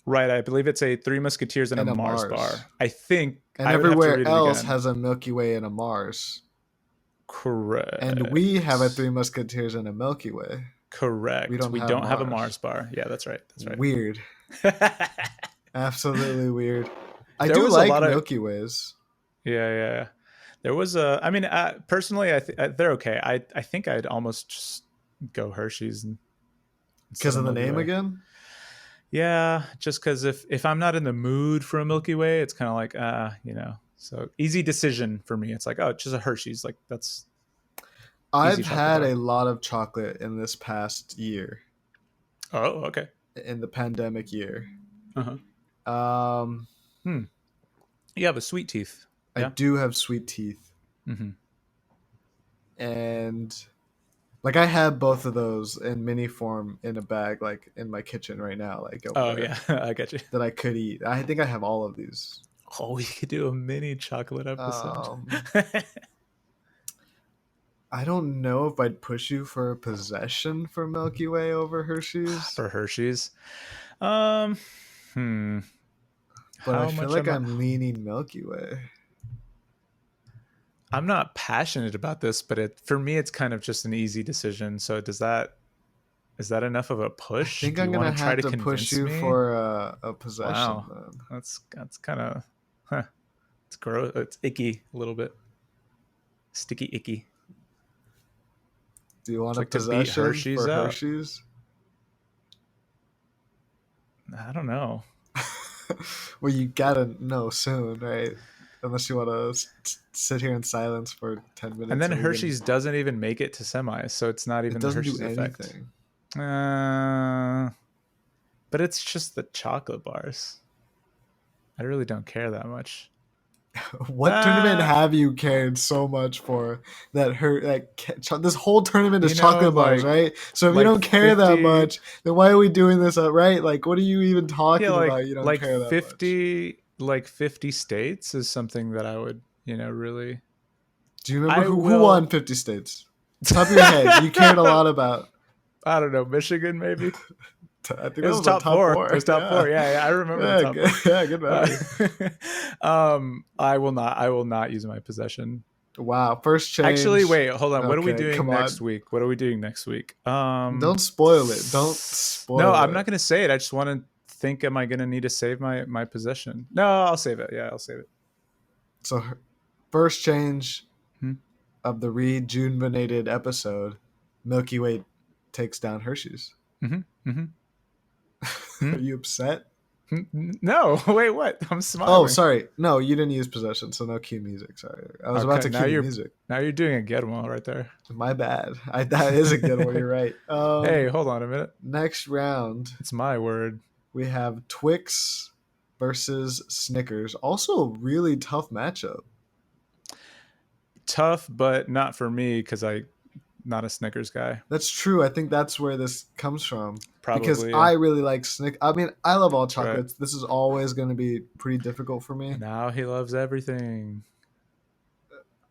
Right, I believe it's a Three Musketeers and a and a Mars Mars, bar. I think and I would have to everywhere read it else again. has a Milky Way and a Mars. Correct. And we have a Three Musketeers and a Milky Way. Correct. We We don't don't have a Mars. Mars bar. Yeah, that's right. That's right. Weird. Absolutely weird. I There do was a like lot of Milky Ways. yeah. There was a. I mean, personally, they're okay. I think I'd almost just go Hershey's instead Because of of the Milky name Way. again? Yeah, just because if I'm not in the mood for a Milky Way, it's kind of like So easy decision for me. It's like, oh, it's just a Hershey's. Like that's easy I've chocolate had bar. a lot of chocolate in this past year, Oh, okay. in the pandemic year. Uh-huh. Um, You have a sweet teeth. I Yeah. do have sweet teeth, Mm-hmm. and like I have both of those in mini form in a bag, like in my kitchen right now, like over Oh there, yeah, I get you. that I could eat. I think I have all of these. Oh, we could do a mini chocolate episode. Um, I don't know if I'd push you for a possession for Milky Way over Hershey's, For Hershey's. Um, but I How feel much like am I? I'm leaning Milky Way. I'm not passionate about this, but for me, it's kind of just an easy decision. So is that enough of a I push? think Do I'm you want gonna to try have to to push convince you me? for a possession Wow, then. that's kind of, it's gross. It's icky a little bit, sticky icky. Do you want It's a like to beat possession Hershey's for out. Hershey's? I don't know. Well, you gotta know soon, right? Unless you want to sit here in silence for 10 And minutes then and we can. Hershey's doesn't even make it to semis, so it's not It even the doesn't do Hershey's effect. anything. But it's just the chocolate bars. I really don't care that much. What tournament have you cared so much for that hurt? This whole tournament is chocolate bars, Like right? So if you like don't care that 50 much, then why are we doing this? Right? Like, what are you even yeah, talking about? You don't care that much. 50 states is something that I would, really. Do you remember I who won will 50 states? Top of your head, you cared a lot about. I don't know, Michigan maybe. I think It that was was a top top 4. It four. was top Yeah, 4. Yeah, I remember the yeah, top 4. yeah. Good Uh, memory. I will not use my possession. Wow, first Actually, change. wait, hold on. What are we Okay, doing come next on. week? What are we doing next week? Don't spoil it. Don't No, spoil I'm it. not going to say it. I just want to think, am I going to need to save my possession? No, I'll save it. Yeah, I'll save it. So, first change Hmm? of the rejuvenated episode, Milky Way takes down Hershey's. Mm-hmm. Mm-hmm. Hmm? Are you upset? No, wait, what? I'm Oh, smiling. sorry. No, you didn't use possession, so no cue music. Sorry, I was about Okay, to cue the music. now you're doing a get well right there. My bad. That is a good one. You're right. Hey, hold on a minute. Next round, It's my word. we have Twix versus Snickers. Also, a really tough matchup. Tough, but not for me because I'm not a Snickers guy. That's true. I think that's where this comes from. Because Probably, yeah. I really like Snick. I mean, I love all That's right. chocolates. This is always going to be pretty difficult for me. And now he loves everything.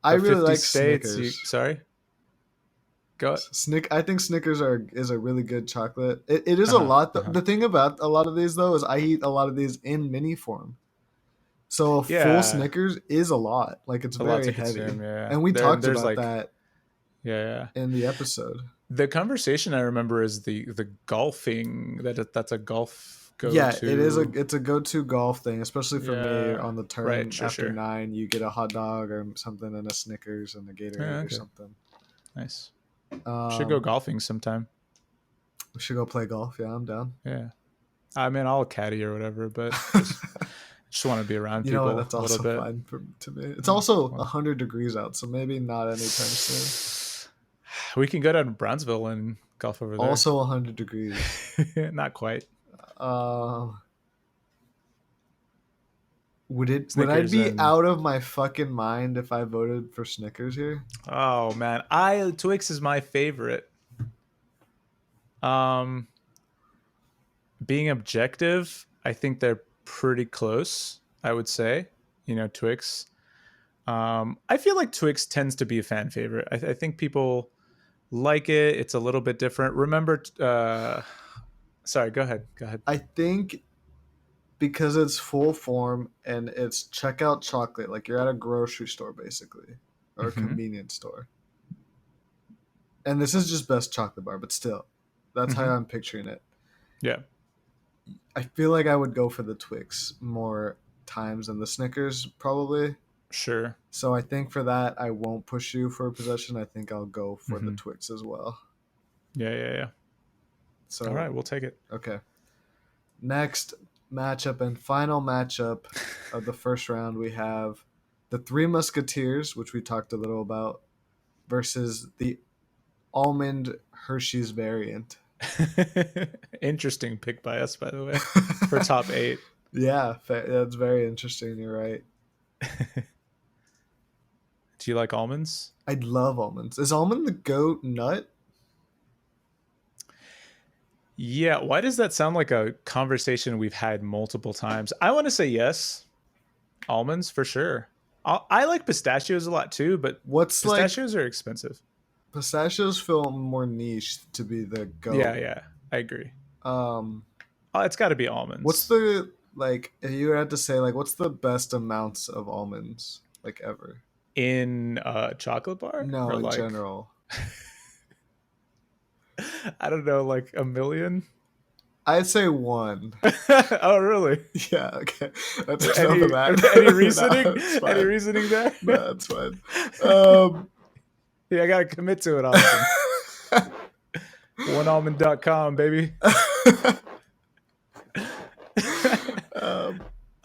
I But really 50 like states, Snickers. sorry? Go. I think Snickers is a really good chocolate. It is a lot. The thing about a lot of these though is I eat a lot of these in mini form. So a full Yeah. Snickers is a lot. Like it's A lot very to heavy. consume, yeah. And we talked There's about like, that yeah. in the episode. The conversation I remember is the golfing that's a golf go Yeah, to. it's a go-to golf thing, especially for me Yeah. on the Right, turn after sure. 9, you get a hot dog or something and a Snickers and a Yeah, Gatorade or okay. something. Nice. Should go Um, golfing sometime. we should go play golf. Yeah, I'm down. Yeah. I mean, I'll caddy or whatever, but just want to be around You know what? people That's a little also bit. fine to me. It's also Well, 100 degrees out, so maybe not anytime soon. we can go down to Brownsville and golf over there. Also 100 degrees. Not quite. Uh, would I Snickers be and out of my fucking mind if I voted for Snickers here? oh man, Twix is my favorite. Um, being objective, I think they're pretty close. I would say, Twix. I feel like Twix tends to be a fan favorite. I think people like it. It's a little bit different. Remember, sorry, go ahead. Go ahead. I think because it's full form and it's checkout chocolate, like you're at a grocery store basically, or a Mm-hmm. convenience store. and this is just best chocolate bar, but still, that's how I'm picturing it. Yeah. I feel like I would go for the Twix more times than the Snickers, probably. Sure. So I think for that, I won't push you for a possession. I think I'll go for the Twix as well. Yeah. So all right, we'll take it. Okay. Next matchup and final matchup of the first round, we have the Three Musketeers, which we talked a little about, versus the Almond Hersheys variant. Interesting pick by us, by the way, for top 8. Yeah, that's very interesting. You're right. Do you like almonds? I love almonds. Is almond the goat nut? Yeah. Why does that sound like a conversation we've had multiple times? I want to say yes. Almonds for sure. I like pistachios a lot too, but pistachios are expensive. Pistachios feel more niche to be the goat. Yeah, I agree. It's got to be almonds. What's the if you had to say what's the best amounts of almonds ever in chocolate bar? No, in general. I don't know, like a million. I'd say 1. Oh, really? Yeah. Okay. That's enough of that. Any reasoning? Any reasoning there? No, that's fine. Yeah, I gotta commit to it, Austin. OneAlmond.com, baby.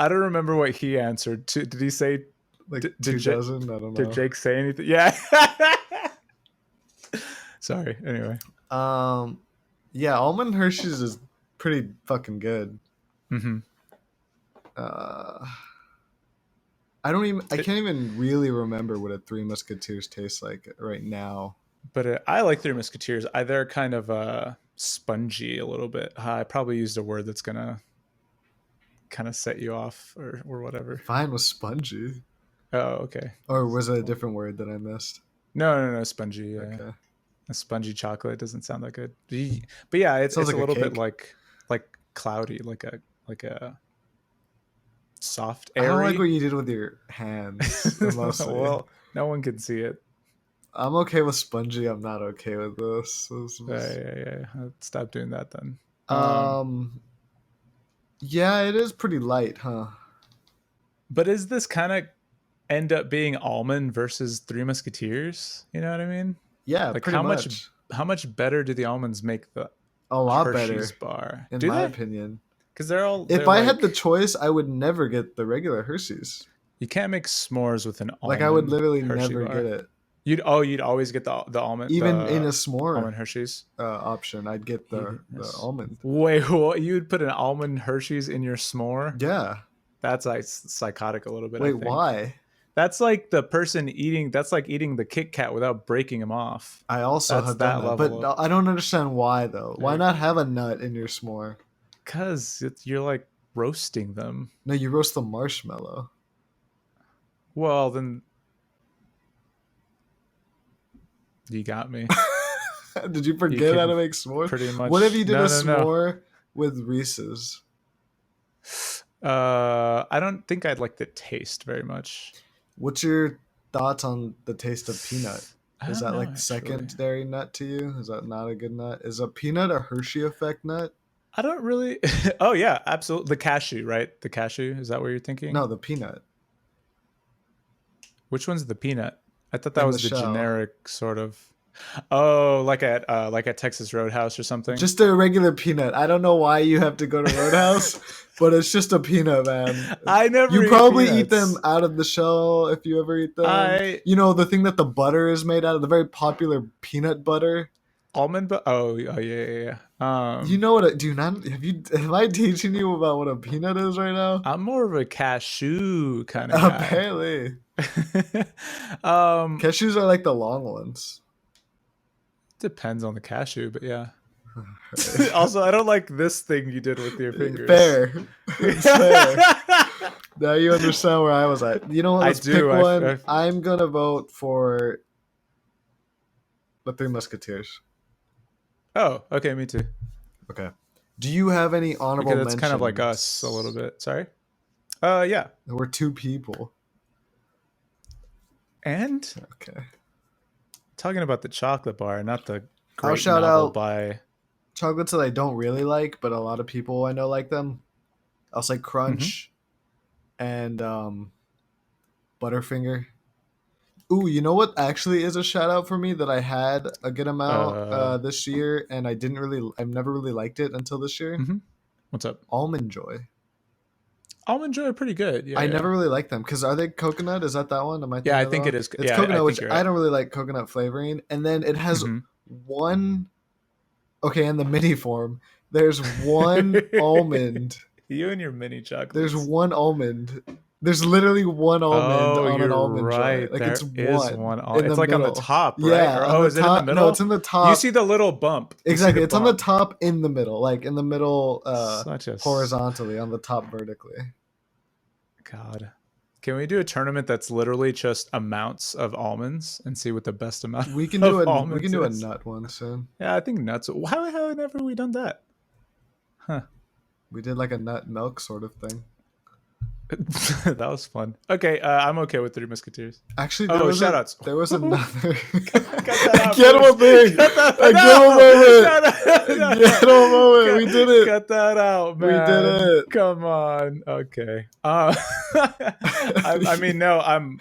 I don't remember what he answered. Did he say 2 dozen? I don't know. Did Jake say anything? Yeah. Sorry. Anyway. Yeah, Almond Hersheys is pretty fucking good. I can't even really remember what a Three Musketeers tastes like right now. But I like Three Musketeers. They're kind of spongy a little bit. I probably used a word that's gonna kind of set you off or whatever. Fine with spongy. Oh, okay. Or was it a different word that I missed? No, spongy. Yeah. Okay. A spongy chocolate doesn't sound that good. But yeah, it's a little bit like cloudy, like a soft, airy. I don't like what you did with your hands. Well, no one can see it. I'm okay with spongy. I'm not okay with this. Yeah. Stop doing that then. Yeah, it is pretty light, huh? But is this kind of end up being almond versus Three Musketeers? You know what I mean? Yeah, pretty much. How much better do the almonds make the a lot Hershey's better bar? In my opinion. Because they're all. If I had the choice, I would never get the regular Hershey's. You can't make s'mores with an almond. I would literally Hershey never bar. Get it. You'd always get the almond. Even in a s'more almond Hershey's option, I'd get the almond. Wait, what? You'd put an almond Hershey's in your s'more? Yeah. That's psychotic a little bit. Wait, I think. Why? That's like the person eating. That's like eating the Kit Kat without breaking them off. I also have done that, but I don't understand why though. Why not have a nut in your s'more? Because you're like roasting them. No, you roast the marshmallow. Well, then you got me. Did you forget how to make s'mores? Pretty much. What if you did a s'more with Reese's? I don't think I'd like the taste very much. What's your thoughts on the taste of peanut? Is that like secondary nut to you? Is that not a good nut? Is a peanut a Hershey effect nut? I don't really. Oh yeah, absolutely. The cashew, right? The cashew. Is that what you're thinking? No, the peanut. Which one's the peanut? I thought that was the generic sort of. Oh, like at Texas Roadhouse or something. Just a regular peanut. I don't know why you have to go to Roadhouse, but it's just a peanut, man. You probably eat them out of the shell if you ever eat them. You know the thing that the butter is made out of, the very popular peanut butter. Almond butter. Oh yeah. You know what? Do you not? Am I teaching you about what a peanut is right now? I'm more of a cashew kind of guy. Apparently. Cashews are like the long ones. Depends on the cashew, but yeah. Also, I don't like this thing you did with your fingers. Fair. It's fair. Now you understand where I was at. You know what? Let's pick one. I'm going to vote for the Three Musketeers. Oh, okay. Me too. Okay. Do you have any honorable mentions? That's kind of like us a little bit. Sorry? Yeah. We're 2 people. And? Okay. talking about the chocolate bar, not the I'll great shout novel out by. chocolates that I don't really like, but a lot of people I know like them. I'll say Mm-hmm. Crunch and Butterfinger. Ooh, you know what actually is a shout out for me that I had a good amount this year, and I've never really liked it until this year. Mm-hmm. What's up? Almond Joy. Almond Joy are pretty good. Yeah, I yeah, never really liked them because are they coconut? Is that one? Am I yeah. thinking I of the think one? it is. It's Yeah, I coconut, think which you're I right. don't really like coconut flavoring. And then it has Mm-hmm. one. Okay, in the mini form, there's one almond. You and your mini There's chocolates. one almond. There's literally one almond Oh, on an you're almond joy. right. Like it's There is one one on. in the It's like on the middle. top, right? Yeah, Or on the is it in the top. No, it's middle? in the You top. see the little bump. You see Exactly. the It's on the bump. top in the middle, like in the middle, Such a horizontally, on the top vertically. God. Can we do a tournament that's literally just amounts of almonds and see what the best amount of We can almonds do a is? nut one soon. Yeah, I think nuts. How have never we done that? Huh. We did like a nut milk sort of thing. That was fun. Okay, I'm okay with Three Musketeers. Actually, Oh, shout outs. there was another. Cut that out, Incredible please. thing. Cut that Incredible moment. no, Incredible moment. We did it. cut that out, We did man. it. Come on. Okay. I mean, no. I'm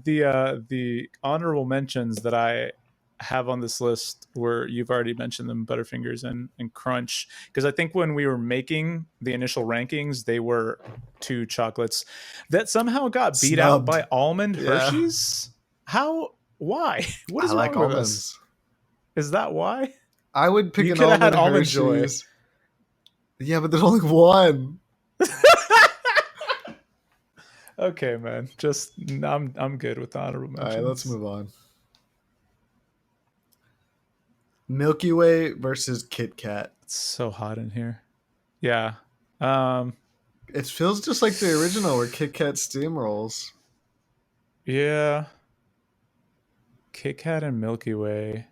the honorable mentions that I have on this list where you've already mentioned them, Butterfingers and Crunch, because I think when we were making the initial rankings, they were two chocolates that somehow got beat out Snubbed. by Almond Yeah. Hersheys. How? Why? What I is like wrong with us? almonds. Is that why? I would pick You an could have had almond Almond Joy. Hershey's. Yeah, but there's only one. Okay, man. Just I'm good with the honorable All right, let's mentions. move on. Milky Way versus Kit Kat. It's so hot in here. Yeah. Um It feels just like the original where Kit Kat steamrolls. yeah. Kit Kat and Milky Way.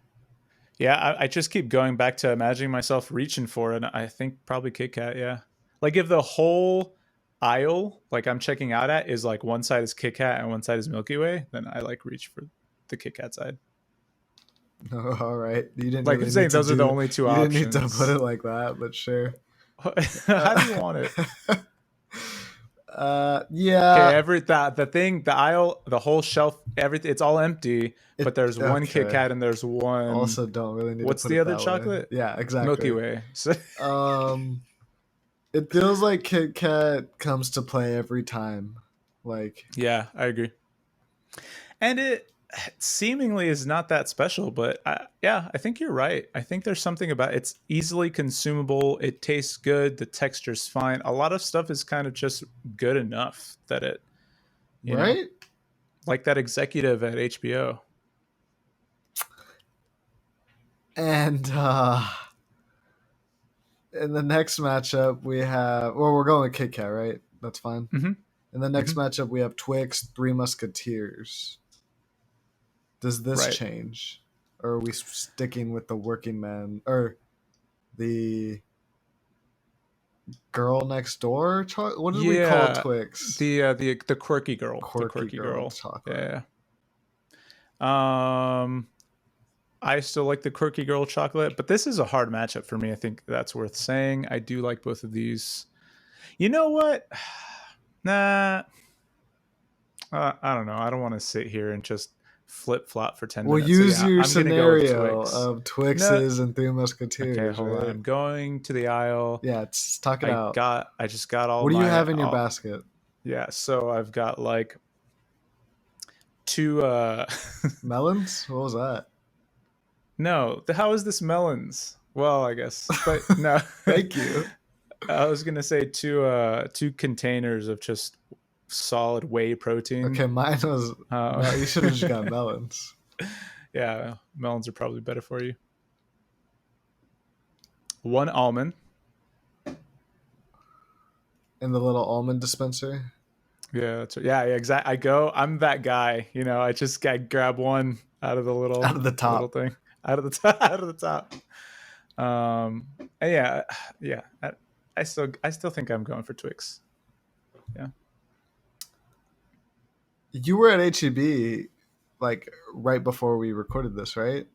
Yeah, I just keep going back to imagining myself reaching for it. And I think probably Kit Kat, yeah. Like if the whole aisle, like I'm checking out at, is like one side is Kit Kat and one side is Milky Way, then I like reach for the Kit Kat side. All right, you didn't Like really I'm need saying, to those are the do. only two You didn't need to put options. it like that, but sure. How do you want it? Okay, Yeah. the thing, the aisle, the whole shelf, everything, it's all empty. But there's one Kit Okay. Kat and there's one. Also, don't really need to What's put the it other that way. chocolate? Yeah, Milky exactly. Way. So, It feels like Kit Kat comes to play every time. Like, yeah, I agree. And it seemingly is not that special, but yeah, I think you're right. I think there's something about it's easily consumable. It tastes good. The texture's fine. A lot of stuff is kind of just good enough that it, you know, right? like that executive at HBO. And in the next matchup, we have. Well, we're going with Kit Kat, right? That's fine. Mm-hmm. In the next Mm-hmm. matchup, we have Twix, Three Musketeers. Does this Right. change? Or are we sticking with the working man? Or the girl next door? What did we call Yeah, Twix? the quirky girl, the Quirky quirky girl girl. chocolate. Yeah. I still like the quirky girl chocolate, but this is a hard matchup for me. I think that's worth saying. I do like both of these. You know what? Nah, I don't know. I don't want to sit here and just flip flop for 10 We'll minutes. So use yeah, your I'm gonna go with scenario Twix. of No, Twixes and Three okay, Musketeers, hold on. right? I'm going to the aisle. Yeah, talk it out. I just got all What do you my. have in your basket? Yeah, so I've got like two. Melons? What was that? No, how is this melons? Well, I guess, but no. Thank you. I was gonna say two containers of just solid whey protein. Okay, mine was. You should have just got melons. Yeah, melons are probably better for you. One almond. In the little almond dispenser. Yeah, yeah, exactly. I'm that guy. You know, I just grab one out of the Out of the little top. thing, out of the top, out of the top. And yeah. I still think I'm going for Twix. Yeah. You were at HEB like right before we recorded this, right?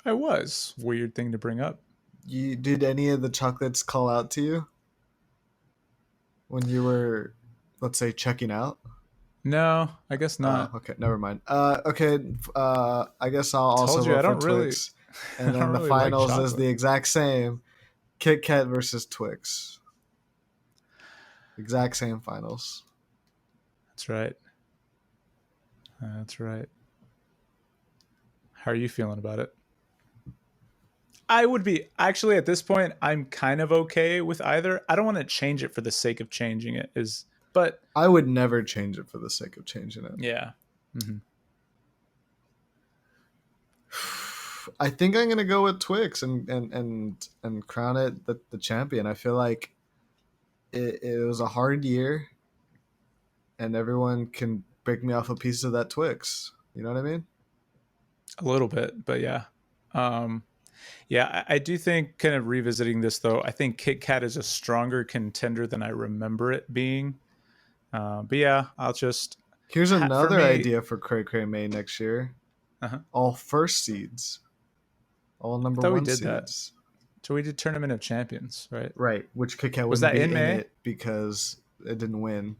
I was. Weird thing to bring up. Did any of the chocolates call out to you when you were, let's say, checking out? No, I guess Oh, not. okay, never mind. Okay, I guess I'll also Told you vote I for don't really Twix, I and then don't the really like finals is chocolate. the exact same: Kit Kat versus Twix. Exact same finals. That's right. That's right. How are you feeling about it? I would be actually at this point. I'm kind of okay with either. I don't want to change it for the sake of changing it. But I would never change it for the sake of changing it. yeah. Mm-hmm. I think I'm gonna go with Twix and crown it the champion. I feel like it was a hard year, and everyone can break me off a piece of that Twix. You know what I mean? A little bit, but yeah. Um, yeah, I do think kind of revisiting this though, I think Kit Kat is a stronger contender than I remember it being. But yeah, I'll just Here's for another me. idea for Cray Cray May next year. Uh-huh. All first seeds, all I number thought we one did that. seeds. So we did Tournament of Champions, right? Right, which Kit Kat Was wouldn't that be in in May? it because it didn't win.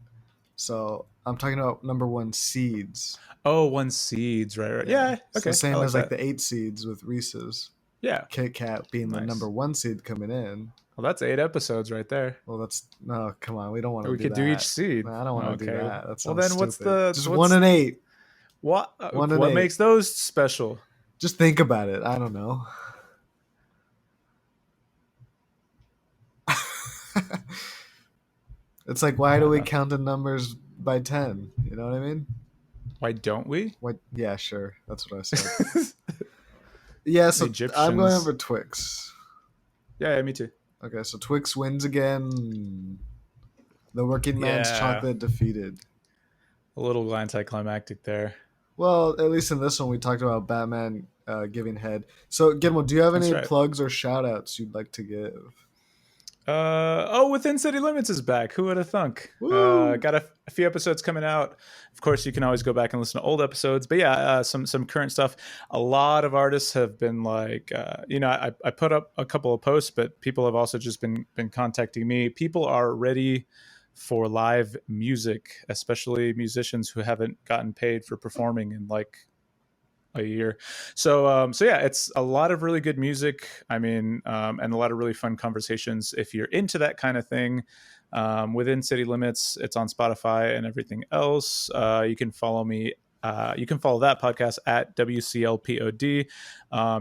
So I'm talking about number one seeds. Oh, one seeds, right, right. Yeah, Yeah, it's the okay. I same like as like that. the 8 seeds with Reese's. Yeah, Kit Kat being the number nice. one seed coming in. Well, that's 8 episodes right there. Well, that's no, come on, we don't want to We do could do each that. seed. No, I don't want to do Okay. that. That Well, sounds then stupid. Just one what's and eight. what 1 and 8. makes those special? Just think about it. I don't know. It's like, why do we count the numbers by 10? You know what I mean? Why don't we? What? Yeah, sure. That's what I said. Yeah, The so I'm going Egyptians. over Twix. Yeah, me too. Okay, so Twix wins again. The working man's Yeah, chocolate defeated. a little anticlimactic there. Well, at least in this one, we talked about Batman giving head. So, Gilmo, do you have That's any right. plugs or shout outs you'd like to give? Within City Limits is back. Who would have thunk? Woo! Got a few episodes coming out. Of course, you can always go back and listen to old episodes. But yeah, some current stuff. A lot of artists have been like, I put up a couple of posts, but people have also just been contacting me. People are ready for live music, especially musicians who haven't gotten paid for performing in like a year. So yeah, it's a lot of really good music. I mean, and a lot of really fun conversations. If you're into that kind of thing, within City Limits, it's on Spotify and everything else. You can follow me. You can follow that podcast at WCLPOD.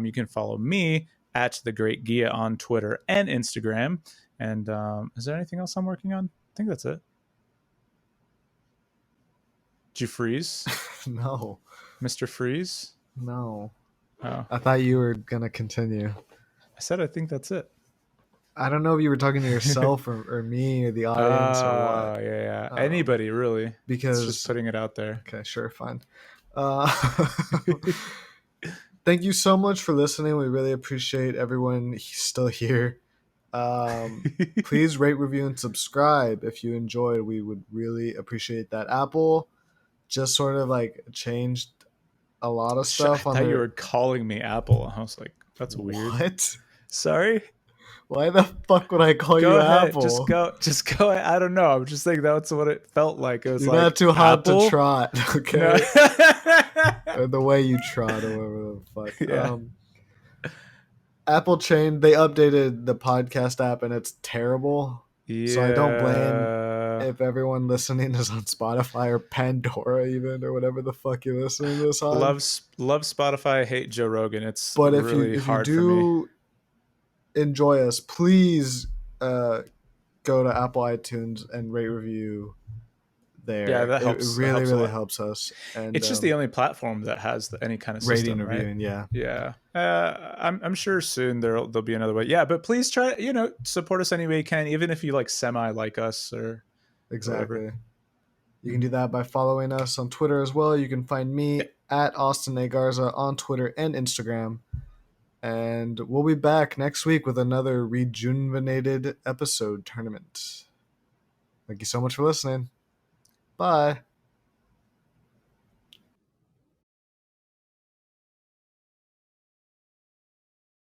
You can follow me at The Great Gia on Twitter and Instagram. And is there anything else I'm working on? I think that's it. Did you freeze, No. Mr. Freeze? No. Oh, I thought you were going to continue. I said I think that's it. I don't know if you were talking to yourself or me or the audience or what. Yeah. Anybody really? It's just Because, putting it out there. okay, sure, fine. Uh, thank you so much for listening. We really appreciate everyone still here. Please rate, review, and subscribe if you enjoyed. We would really appreciate that. Apple just sort of like changed a lot of I stuff on thought you were their. calling me Apple. I was like, that's weird. What? Sorry. Why the fuck would I call Go you ahead. Just Apple? go. Just go. I don't know. I'm just thinking that's what it felt like. It was You're not like too hot to Apple. trot, No. okay? Or the way you trot, or whatever the fuck. Yeah. Apple chain, they updated the podcast app and it's terrible. So I don't blame Yeah. if everyone listening is on Spotify or Pandora even or whatever the fuck you're listening to this on. Love Spotify. Hate Joe Rogan. It's But really if you hard for me. do enjoy us, please go to Apple iTunes and rate review Yeah, there. that It helps. That really helps a really lot. helps us. And It's just the only platform that has any kind of rating system, right? reviewing, yeah, Yeah, I'm sure soon there'll be another way. Yeah, but please try support us any way you can, even if you like semi like us or whatever. exactly. You can do that by following us on Twitter as well. You can find Yeah. me at Austin A. Garza on Twitter and Instagram. And we'll be back next week with another rejuvenated episode tournament. Thank you so much for listening. Bye.